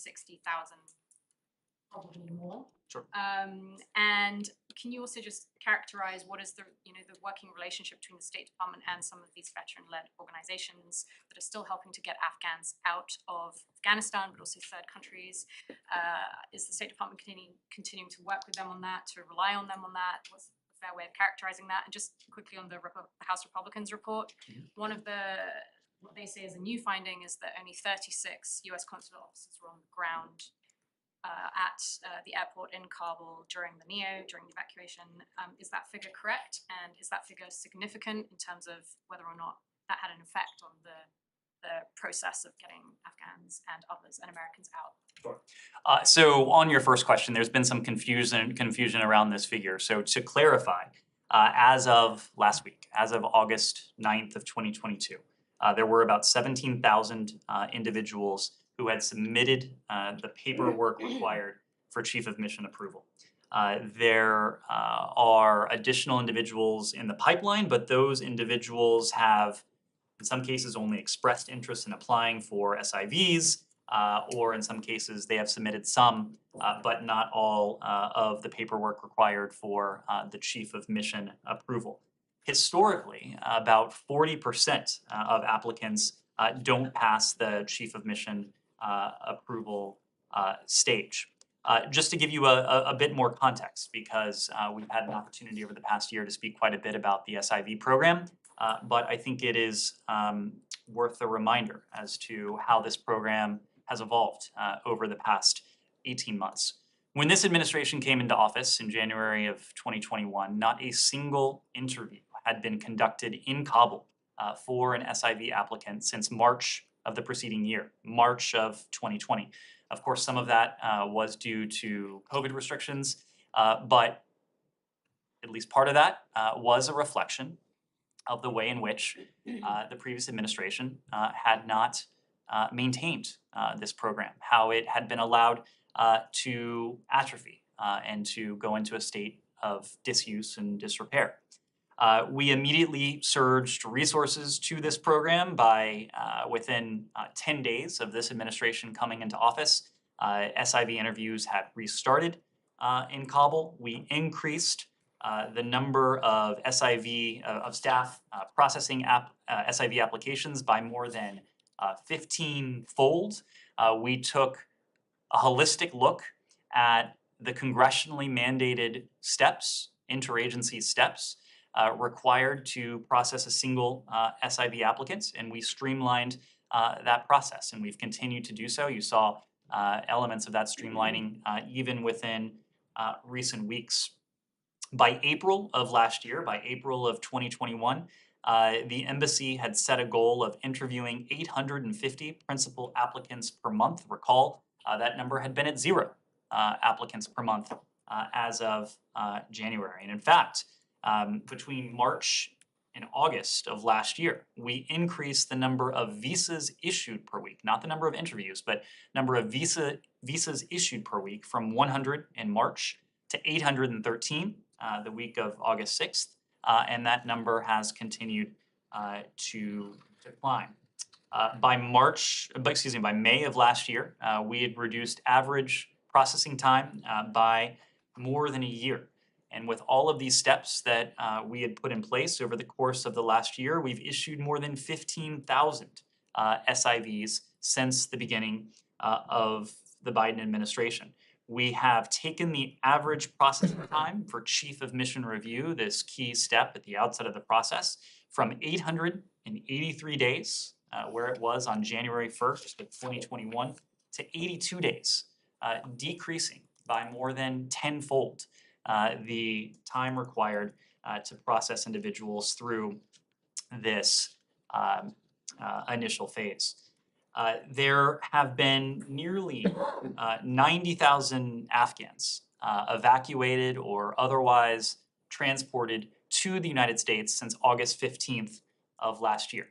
Probably more. Sure. And can you also just characterize what is the working relationship between the State Department and some of these veteran-led organizations that are still helping to get Afghans out of Afghanistan, but also third countries? Is the State Department continuing to work with them on that, to rely on them on that? What's a fair way of characterizing that? And just quickly on the House Republicans report, one of what they say is a new finding is that only 36 US consular officers were on the ground at the airport in Kabul during the evacuation. Is that figure correct? And is that figure significant in terms of whether or not that had an effect on the process of getting Afghans and others and Americans out? Sure. So on your first question, there's been some confusion around this figure. So to clarify, as of last week, as of August 9th of 2022, there were about 17,000 individuals who had submitted the paperwork required for Chief of Mission approval. There are additional individuals in the pipeline, but those individuals have, in some cases, only expressed interest in applying for SIVs, or in some cases, they have submitted some, but not all of the paperwork required for the Chief of Mission approval. Historically, about 40% of applicants don't pass the Chief of Mission approval stage. Just to give you a bit more context, because we've had an opportunity over the past year to speak quite a bit about the SIV program, but I think it is worth a reminder as to how this program has evolved over the past 18 months. When this administration came into office in January of 2021, not a single interview had been conducted in Kabul for an SIV applicant since March of the preceding year, March of 2020. Of course, some of that was due to COVID restrictions, but at least part of that, was a reflection of the way in which the previous administration had not maintained this program, how it had been allowed to atrophy and to go into a state of disuse and disrepair. We immediately surged resources to this program by within 10 days of this administration coming into office. SIV interviews had restarted in Kabul. We increased the number of SIV of staff processing SIV applications by more than 15-fold. We took a holistic look at the congressionally mandated steps, interagency steps, required to process a single SIV applicant, and we streamlined that process, and we've continued to do so. You saw elements of that streamlining even within recent weeks. By April of last year, by April of 2021, the embassy had set a goal of interviewing 850 principal applicants per month. Recall, that number had been at 0 applicants per month as of January. And in fact, between March and August of last year, we increased the number of visas issued per week, not the number of interviews, but number of visas issued per week from 100 in March to 813 the week of August 6th, and that number has continued to decline. By May of last year, we had reduced average processing time by more than a year. And with all of these steps that we had put in place over the course of the last year, we've issued more than 15,000 SIVs since the beginning of the Biden administration. We have taken the average processing time for Chief of Mission Review, this key step at the outset of the process, from 883 days, where it was on January 1st of 2021, to 82 days, decreasing by more than tenfold the time required to process individuals through this initial phase. There have been nearly 90,000 Afghans evacuated or otherwise transported to the United States since August 15th of last year.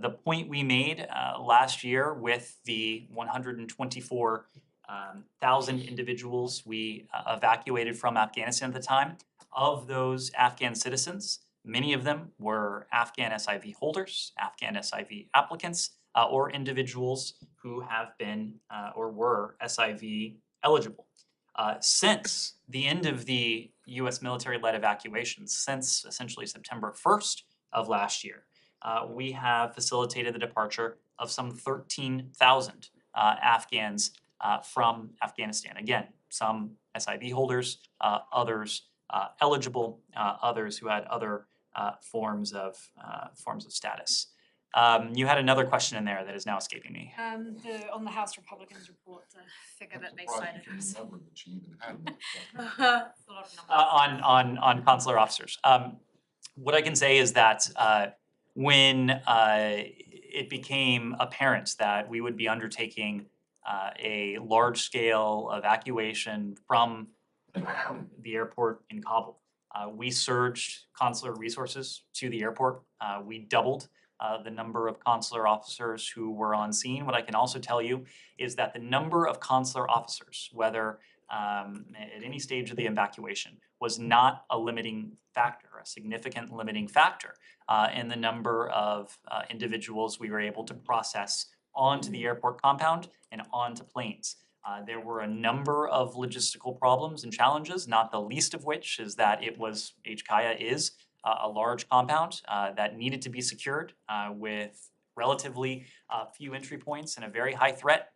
The point we made last year with the 124,000 individuals we evacuated from Afghanistan at the time, of those Afghan citizens, many of them were Afghan SIV holders, Afghan SIV applicants, or individuals who have been or were SIV eligible. Since the end of the U.S. military-led evacuations, since essentially September 1st of last year, we have facilitated the departure of some 13,000 Afghans from Afghanistan. Again, some SIV holders, others eligible, others who had other forms of status. You had another question in there that is now escaping me. On the House Republicans report, the figure that they cited was Remember that she even had one. a lot of numbers. On consular officers. What I can say is that when it became apparent that we would be undertaking a large-scale evacuation from the airport in Kabul, we surged consular resources to the airport. We doubled the number of consular officers who were on scene. What I can also tell you is that the number of consular officers, whether at any stage of the evacuation, was not a limiting factor, a significant limiting factor in the number of individuals we were able to process onto the airport compound and onto planes. There were a number of logistical problems and challenges, not the least of which is that HKIA is a large compound that needed to be secured with relatively few entry points in a very high threat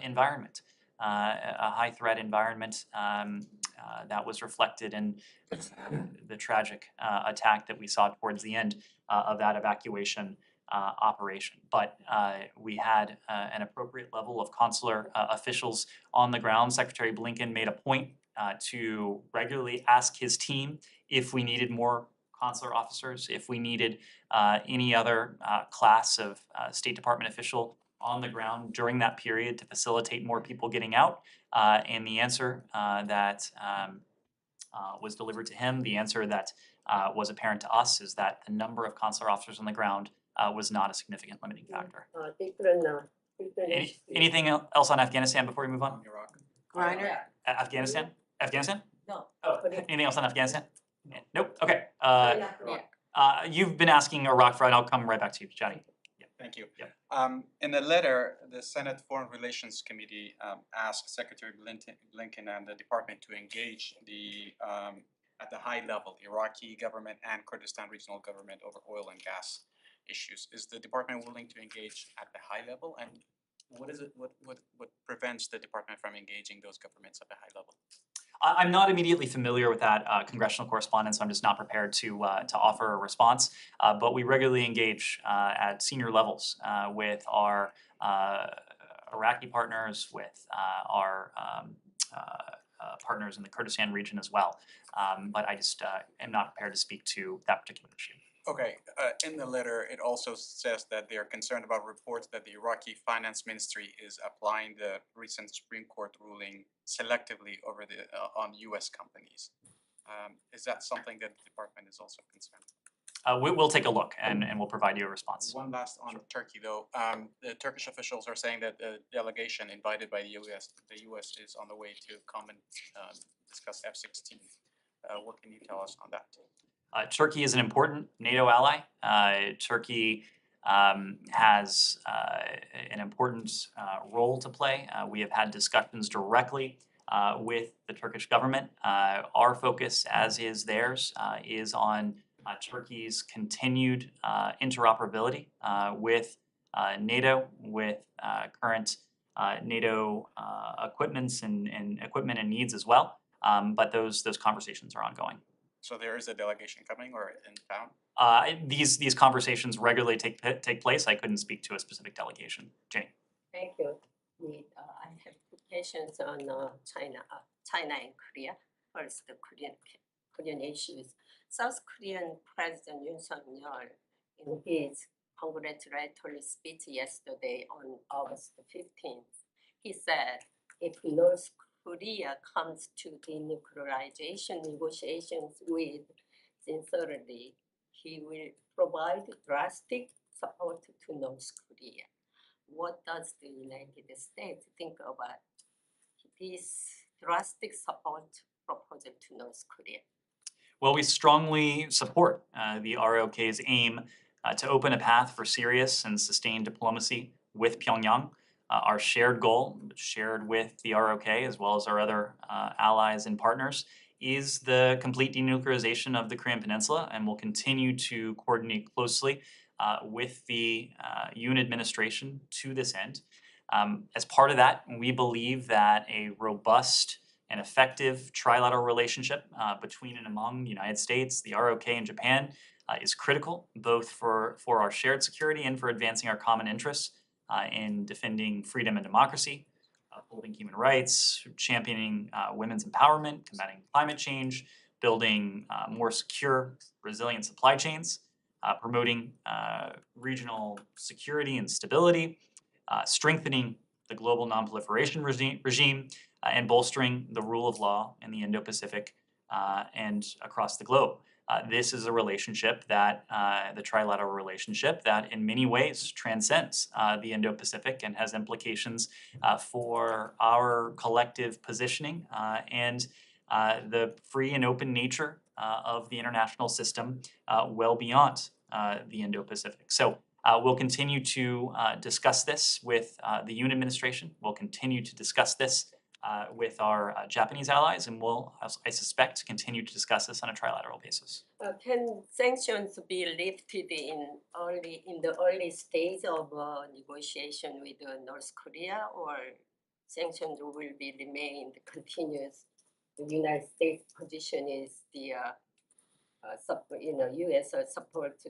environment. A high threat environment that was reflected in the tragic attack that we saw towards the end of that evacuation operation. But we had an appropriate level of consular officials on the ground. Secretary Blinken made a point to regularly ask his team if we needed more consular officers, if we needed any other class of State Department official on the ground during that period to facilitate more people getting out. And the answer that was delivered to him. The answer that was apparent to us is that the number of consular officers on the ground was not a significant limiting factor. Anything else on Afghanistan before we move on? Iraq. Reiner? Afghanistan? Afghanistan? No. Oh, anything else on Afghanistan? Nope. Okay. Yeah. You've been asking Iraq for, and I'll come right back to you, Johnny. Thank you. Yep. In the letter, the Senate Foreign Relations Committee asked Secretary Blinken and the department to engage at the high level, Iraqi government and Kurdistan regional government over oil and gas issues. Is the department willing to engage at the high level, and what prevents the department from engaging those governments at the high level? I'm not immediately familiar with that congressional correspondence. I'm just not prepared to offer a response. But we regularly engage at senior levels with our Iraqi partners, with our partners in the Kurdistan region as well. But I just am not prepared to speak to that particular issue. Okay, in the letter, it also says that they are concerned about reports that the Iraqi Finance Ministry is applying the recent Supreme Court ruling selectively over on U.S. companies. Is that something that the department is also concerned? We'll take a look and we'll provide you a response. One last on Turkey, though. The Turkish officials are saying that the delegation invited by the U.S. is on the way to come and discuss F-16. What can you tell us on that? Turkey is an important NATO ally. Turkey has an important role to play. We have had discussions directly with the Turkish government. Our focus, as is theirs, is on Turkey's continued interoperability with NATO, with current NATO equipment and needs as well. But those conversations are ongoing. So there is a delegation coming or in town? These conversations regularly take place. I couldn't speak to a specific delegation. Jenny. Thank you. I have two questions on China and Korea. First, the Korean issues. South Korean President Yoon Suk-yeol, in his congratulatory speech yesterday on August 15th, he said, if North Korea comes to denuclearization negotiations with sincerity, he will provide drastic support to North Korea. What does the United States think about this drastic support proposal to North Korea? Well, we strongly support the ROK's aim to open a path for serious and sustained diplomacy with Pyongyang. Our shared goal, shared with the ROK as well as our other allies and partners, is the complete denuclearization of the Korean Peninsula, and we'll continue to coordinate closely with the Yoon administration to this end. As part of that, we believe that a robust and effective trilateral relationship between and among the United States, the ROK, and Japan is critical, both for our shared security and for advancing our common interests in defending freedom and democracy, upholding human rights, championing women's empowerment, combating climate change, building more secure, resilient supply chains, promoting regional security and stability, strengthening the global nonproliferation regime, and bolstering the rule of law in the Indo-Pacific and across the globe. This is a relationship that, the trilateral relationship, that in many ways transcends the Indo-Pacific and has implications for our collective positioning and the free and open nature of the international system well beyond the Indo-Pacific. So we'll continue to discuss this with the Yoon administration. We'll continue to discuss this with our Japanese allies, and we'll, I suspect, continue to discuss this on a trilateral basis. Can sanctions be lifted in the early stage of negotiation with North Korea, or sanctions will be remained continuous? The United States position is the U.S. support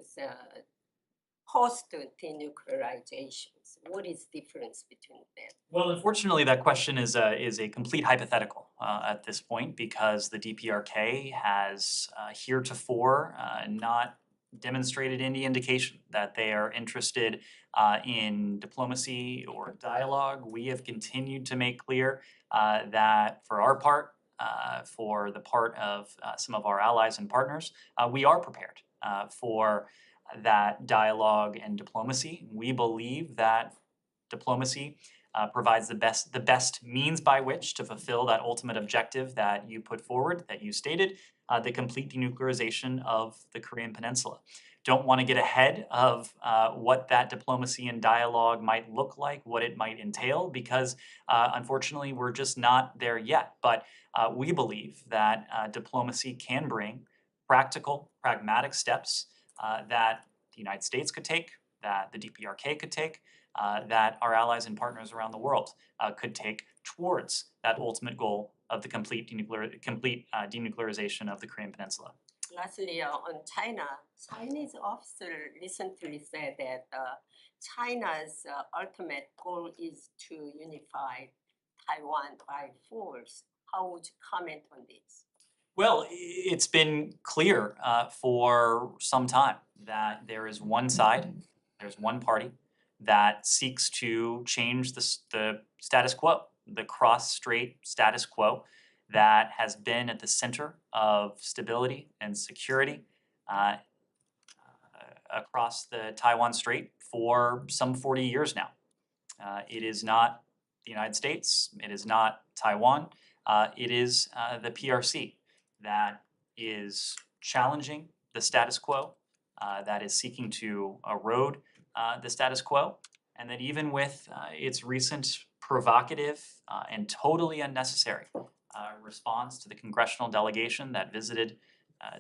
post denuclearization. What is the difference between them? Well, unfortunately, that question is a complete hypothetical at this point, because the DPRK has heretofore not demonstrated any indication that they are interested in diplomacy or dialogue. We have continued to make clear that for our part, for the part of some of our allies and partners, we are prepared for that dialogue and diplomacy. We believe that diplomacy provides the best means by which to fulfill that ultimate objective that you put forward, that you stated, the complete denuclearization of the Korean Peninsula. Don't want to get ahead of what that diplomacy and dialogue might look like, what it might entail, because unfortunately we're just not there yet. But we believe that diplomacy can bring practical, pragmatic steps that the United States could take, that the DPRK could take, that our allies and partners around the world could take towards that ultimate goal of the complete denuclearization of the Korean Peninsula. Lastly, on China, Chinese officer recently said that China's ultimate goal is to unify Taiwan by force. How would you comment on this? Well, it's been clear for some time that there is one side, there's one party that seeks to change the status quo, the cross-strait status quo that has been at the center of stability and security across the Taiwan Strait for some 40 years now. It is not the United States, it is not Taiwan, it is the PRC that is challenging the status quo, that is seeking to erode the status quo, and that even with its recent provocative and totally unnecessary response to the congressional delegation that visited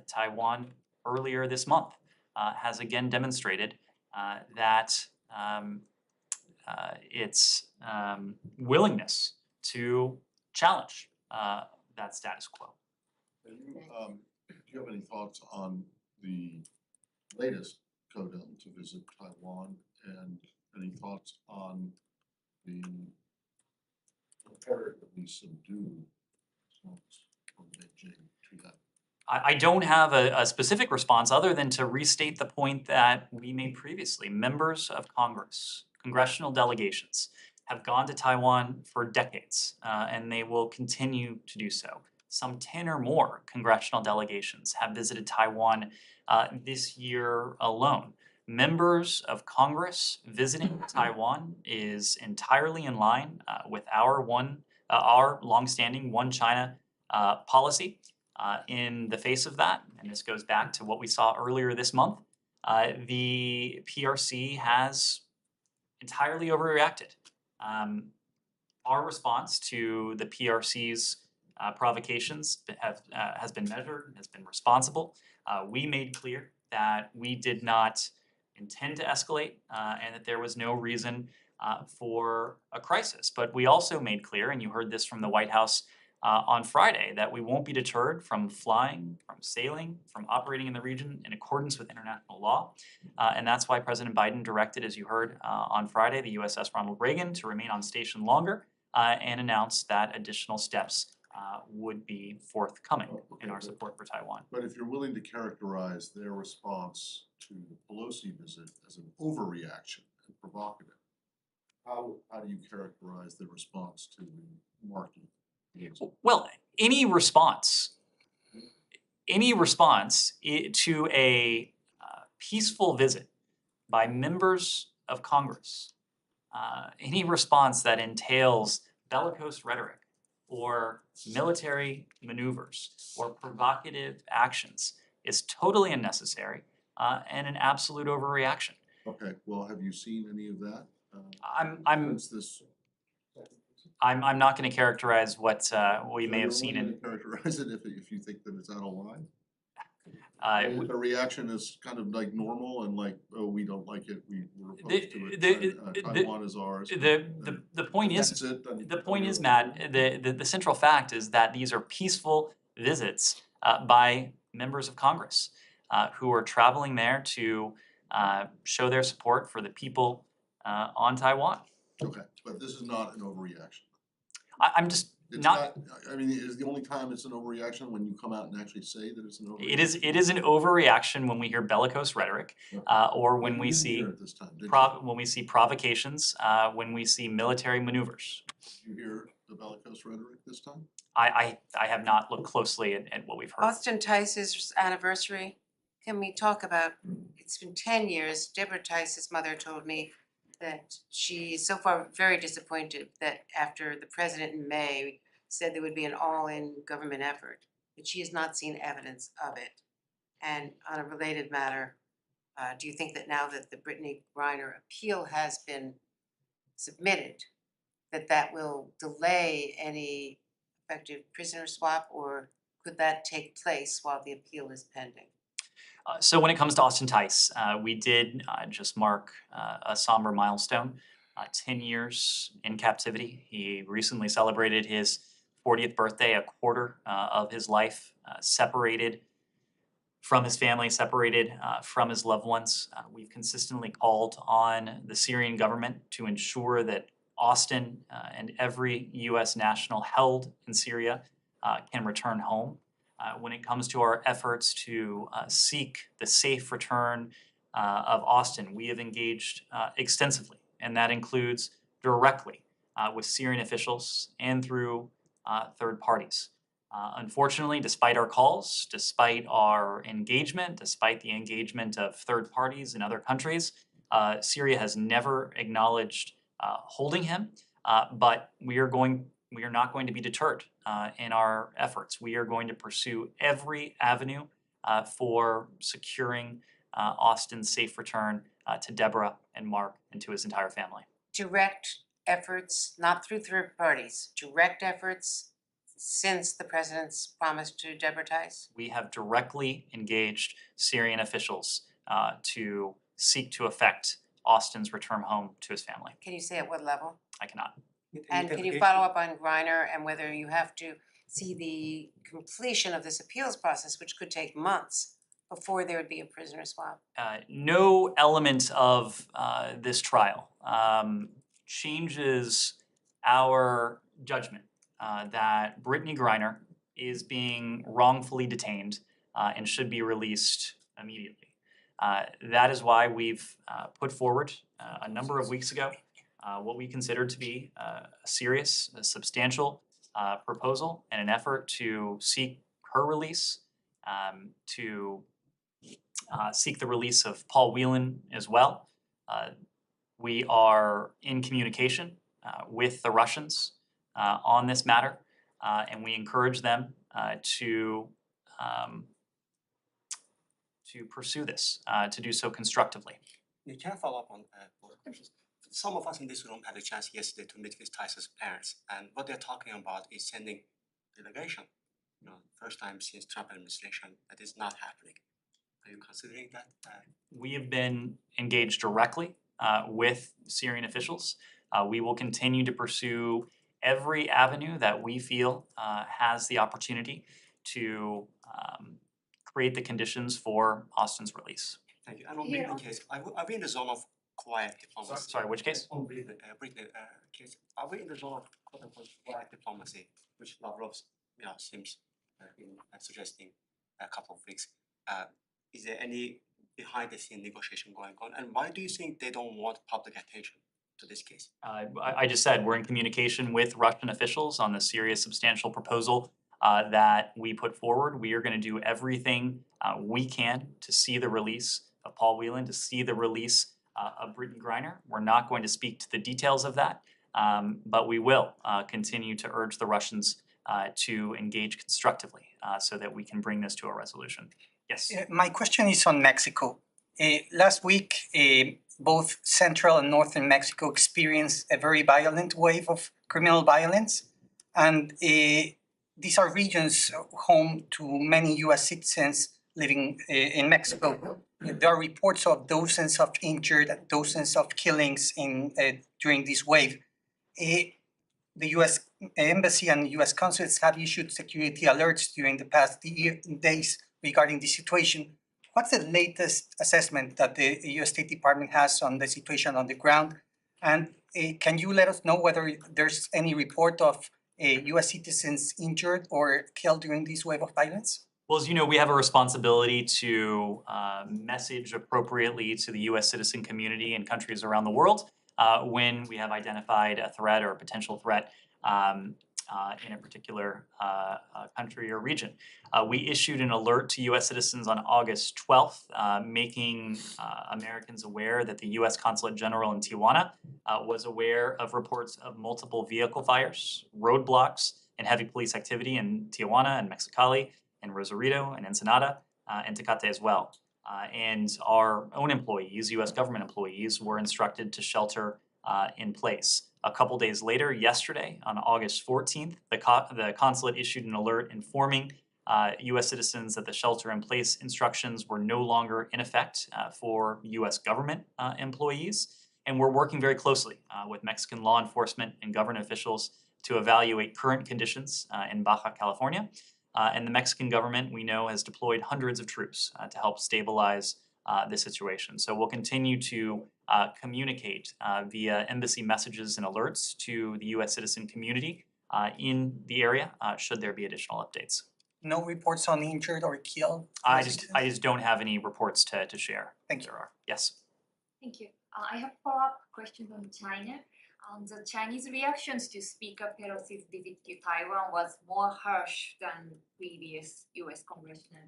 Taiwan earlier this month, has again demonstrated that its willingness to challenge that status quo. Do you have any thoughts on the latest CODEM to visit Taiwan, and any thoughts on the comparatively subdued response from Beijing to that? I don't have a specific response other than to restate the point that we made previously. Members of Congress, congressional delegations, have gone to Taiwan for decades, and they will continue to do so. Some 10 or more congressional delegations have visited Taiwan this year alone. Members of Congress visiting Taiwan is entirely in line with our longstanding one China policy. In the face of that, and this goes back to what we saw earlier this month, the PRC has entirely overreacted. Our response to the PRC's provocations has been measured, has been responsible. We made clear that we did not intend to escalate and that there was no reason for a crisis. But we also made clear, and you heard this from the White House on Friday, that we won't be deterred from flying, from sailing, from operating in the region in accordance with international law. And that's why President Biden directed, as you heard on Friday, the USS Ronald Reagan to remain on station longer and announced that additional steps would be forthcoming in our support for Taiwan. But if you're willing to characterize their response to the Pelosi visit as an overreaction and provocative, how do you characterize the response to the Markey? Well, any response to a peaceful visit by members of Congress, any response that entails bellicose rhetoric or military maneuvers or provocative actions is totally unnecessary and an absolute overreaction. Okay, well, have you seen any of that? I'm not going to characterize what we may have seen in. Characterize it if you think that it's out of line. The reaction is kind of like normal and like, oh, we don't like it, we're opposed to it. Taiwan is ours. The point is, Matt, the central fact is that these are peaceful visits by members of Congress who are traveling there to show their support for the people on Taiwan. Okay, but this is not an overreaction. I'm just not. I mean, is the only time it's an overreaction when you come out and actually say that it's an overreaction? It is an overreaction when we hear bellicose rhetoric, or when we see provocations, when we see military maneuvers. You hear the bellicose rhetoric this time? I have not looked closely at what we've heard. Austin Tice's anniversary, can we talk about, it's been 10 years, Deborah Tice's mother told me that she's so far very disappointed that after the president in May said there would be an all-in government effort, that she has not seen evidence of it. And on a related matter, do you think that now that the Brittany Griner appeal has been submitted, that that will delay any effective prisoner swap, or could that take place while the appeal is pending? So when it comes to Austin Tice, we did just mark a somber milestone, 10 years in captivity. He recently celebrated his 40th birthday, a quarter of his life separated from his family, separated from his loved ones. We've consistently called on the Syrian government to ensure that Austin and every U.S. national held in Syria can return home. When it comes to our efforts to seek the safe return of Austin, we have engaged extensively, and that includes directly with Syrian officials and through third parties. Unfortunately, despite our calls, despite our engagement, despite the engagement of third parties in other countries, Syria has never acknowledged holding him, but we are not going to be deterred in our efforts. We are going to pursue every avenue for securing Austin's safe return to Deborah and Mark and to his entire family. Direct efforts, not through third parties, direct efforts since the president's promise to Deborah Tice? We have directly engaged Syrian officials to seek to effect Austin's return home to his family. Can you say at what level? I cannot. And can you follow up on Griner and whether you have to see the completion of this appeals process, which could take months, before there would be a prisoner swap? No element of this trial changes our judgment that Brittany Griner is being wrongfully detained and should be released immediately. That is why we've put forward a number of weeks ago what we consider to be a serious, a substantial proposal and an effort to seek her release, to seek the release of Paul Whelan as well. We are in communication with the Russians on this matter, and we encourage them to pursue this, to do so constructively. You can follow up on both questions. Some of us in this room had a chance yesterday to meet with Tice's parents, and what they're talking about is sending delegation. First time since Trump administration that is not happening. Are you considering that? We have been engaged directly with Syrian officials. We will continue to pursue every avenue that we feel has the opportunity to create the conditions for Austin's release. Thank you. And on Brittany case, are we in the zone of quiet diplomacy? Sorry, which case? On Brittany case, are we in the zone of quote-unquote quiet diplomacy, which Lavrov seems suggesting a couple of weeks? Is there any behind-the-scene negotiation going on? And why do you think they don't want public attention to this case? I just said we're in communication with Russian officials on the serious substantial proposal that we put forward. We are going to do everything we can to see the release of Paul Whelan, to see the release of Brittany Griner. We're not going to speak to the details of that, but we will continue to urge the Russians to engage constructively so that we can bring this to a resolution. Yes. My question is on Mexico. Last week, both Central and Northern Mexico experienced a very violent wave of criminal violence, and these are regions home to many U.S. citizens living in Mexico. There are reports of dozens of injured, dozens of killings during this wave. The U.S. Embassy and U.S. consulates have issued security alerts during the past days regarding the situation. What's the latest assessment that the U.S. State Department has on the situation on the ground? And can you let us know whether there's any report of U.S. citizens injured or killed during this wave of violence? Well, as you know, we have a responsibility to message appropriately to the U.S. citizen community and countries around the world when we have identified a threat or a potential threat in a particular country or region. We issued an alert to U.S. citizens on August 12th, making Americans aware that the U.S. Consulate General in Tijuana was aware of reports of multiple vehicle fires, roadblocks, and heavy police activity in Tijuana and Mexicali and Rosarito and Ensenada and Tecate as well. And our own employees, U.S. government employees, were instructed to shelter in place. A couple days later, yesterday, on August 14th, the consulate issued an alert informing U.S. citizens that the shelter-in-place instructions were no longer in effect for U.S. government employees. And we're working very closely with Mexican law enforcement and government officials to evaluate current conditions in Baja California. And the Mexican government, we know, has deployed hundreds of troops to help stabilize the situation. So we'll continue to communicate via embassy messages and alerts to the U.S. citizen community in the area should there be additional updates. No reports on injured or killed? I just don't have any reports to share. Thank you. There are. Yes. Thank you. I have a follow-up question on China. The Chinese reactions to Speaker Pelosi's visit to Taiwan was more harsh than previous U.S. congressional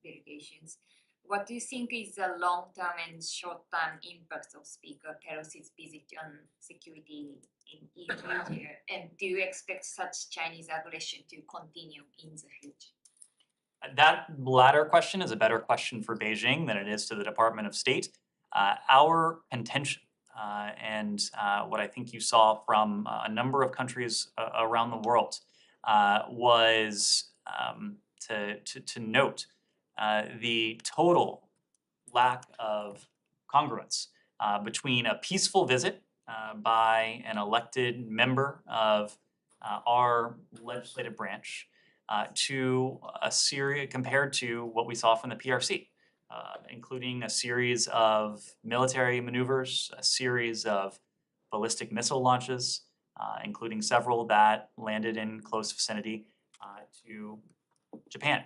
delegations. What do you think is the long-term and short-term impacts of Speaker Pelosi's visit on security in Asia? And do you expect such Chinese aggression to continue in the future? That latter question is a better question for Beijing than it is to the Department of State. Our contention and what I think you saw from a number of countries around the world was to note the total lack of congruence between a peaceful visit by an elected member of our legislative branch to a series compared to what we saw from the PRC. Including a series of military maneuvers, a series of ballistic missile launches, including several that landed in close vicinity to Japan.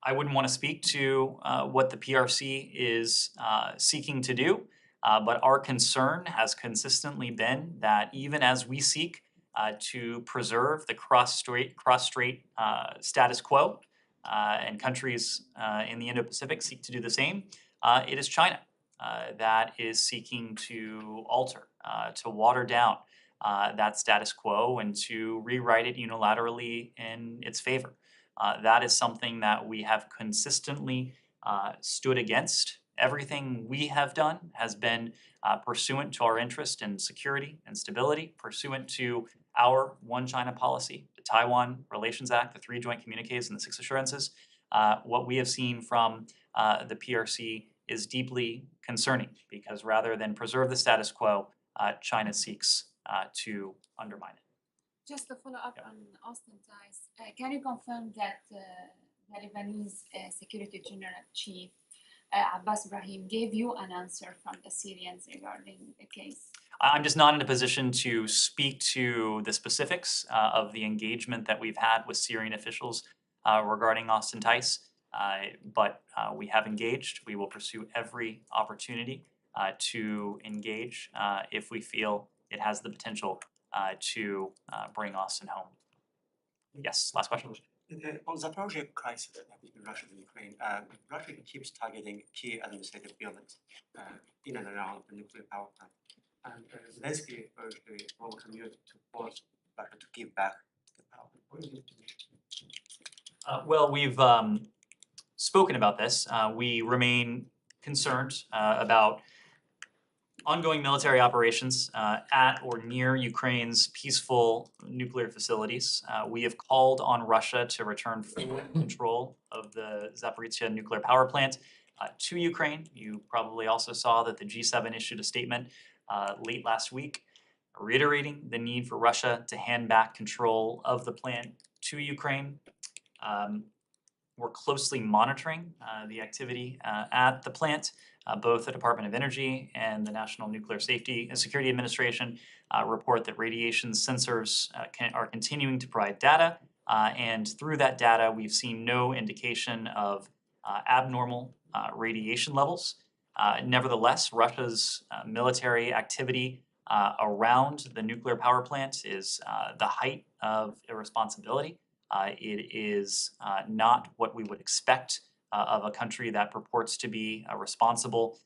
I wouldn't want to speak to what the PRC is seeking to do, but our concern has consistently been that even as we seek to preserve the cross-strait status quo, and countries in the Indo-Pacific seek to do the same, it is China that is seeking to alter, to water down that status quo and to rewrite it unilaterally in its favor. That is something that we have consistently stood against. Everything we have done has been pursuant to our interest in security and stability, pursuant to our One China policy, the Taiwan Relations Act, the 3 joint communiques, and the 6 assurances. What we have seen from the PRC is deeply concerning because rather than preserve the status quo, China seeks to undermine it. Just to follow up on Austin ties, can you confirm that the Lebanese Security General Chief Abbas Brahim gave you an answer from the Syrians regarding the case? I'm just not in a position to speak to the specifics of the engagement that we've had with Syrian officials regarding Austin Tice, but we have engaged. We will pursue every opportunity to engage if we feel it has the potential to bring Austin home. Yes, last question. On the project crisis between Russia and Ukraine, Russia keeps targeting key administrative buildings in and around the nuclear power plant. And Zelensky urged the global community to force Russia to give back the power. What do you do? Well, we've spoken about this. We remain concerned about ongoing military operations at or near Ukraine's peaceful nuclear facilities. We have called on Russia to return full control of the Zaporizhzhia nuclear power plant to Ukraine. You probably also saw that the G7 issued a statement late last week reiterating the need for Russia to hand back control of the plant to Ukraine. We're closely monitoring the activity at the plant. Both the Department of Energy and the National Nuclear Safety and Security Administration report that radiation sensors are continuing to provide data. And through that data, we've seen no indication of abnormal radiation levels. Nevertheless, Russia's military activity around the nuclear power plant is the height of irresponsibility. It is not what we would expect of a country that purports to be a responsible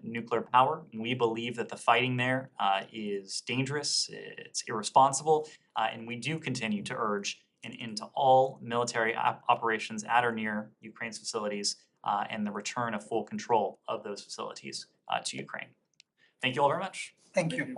nuclear power. We believe that the fighting there is dangerous, it's irresponsible, and we do continue to urge an end to all military operations at or near Ukraine's facilities and the return of full control of those facilities to Ukraine. Thank you all very much. Thank you.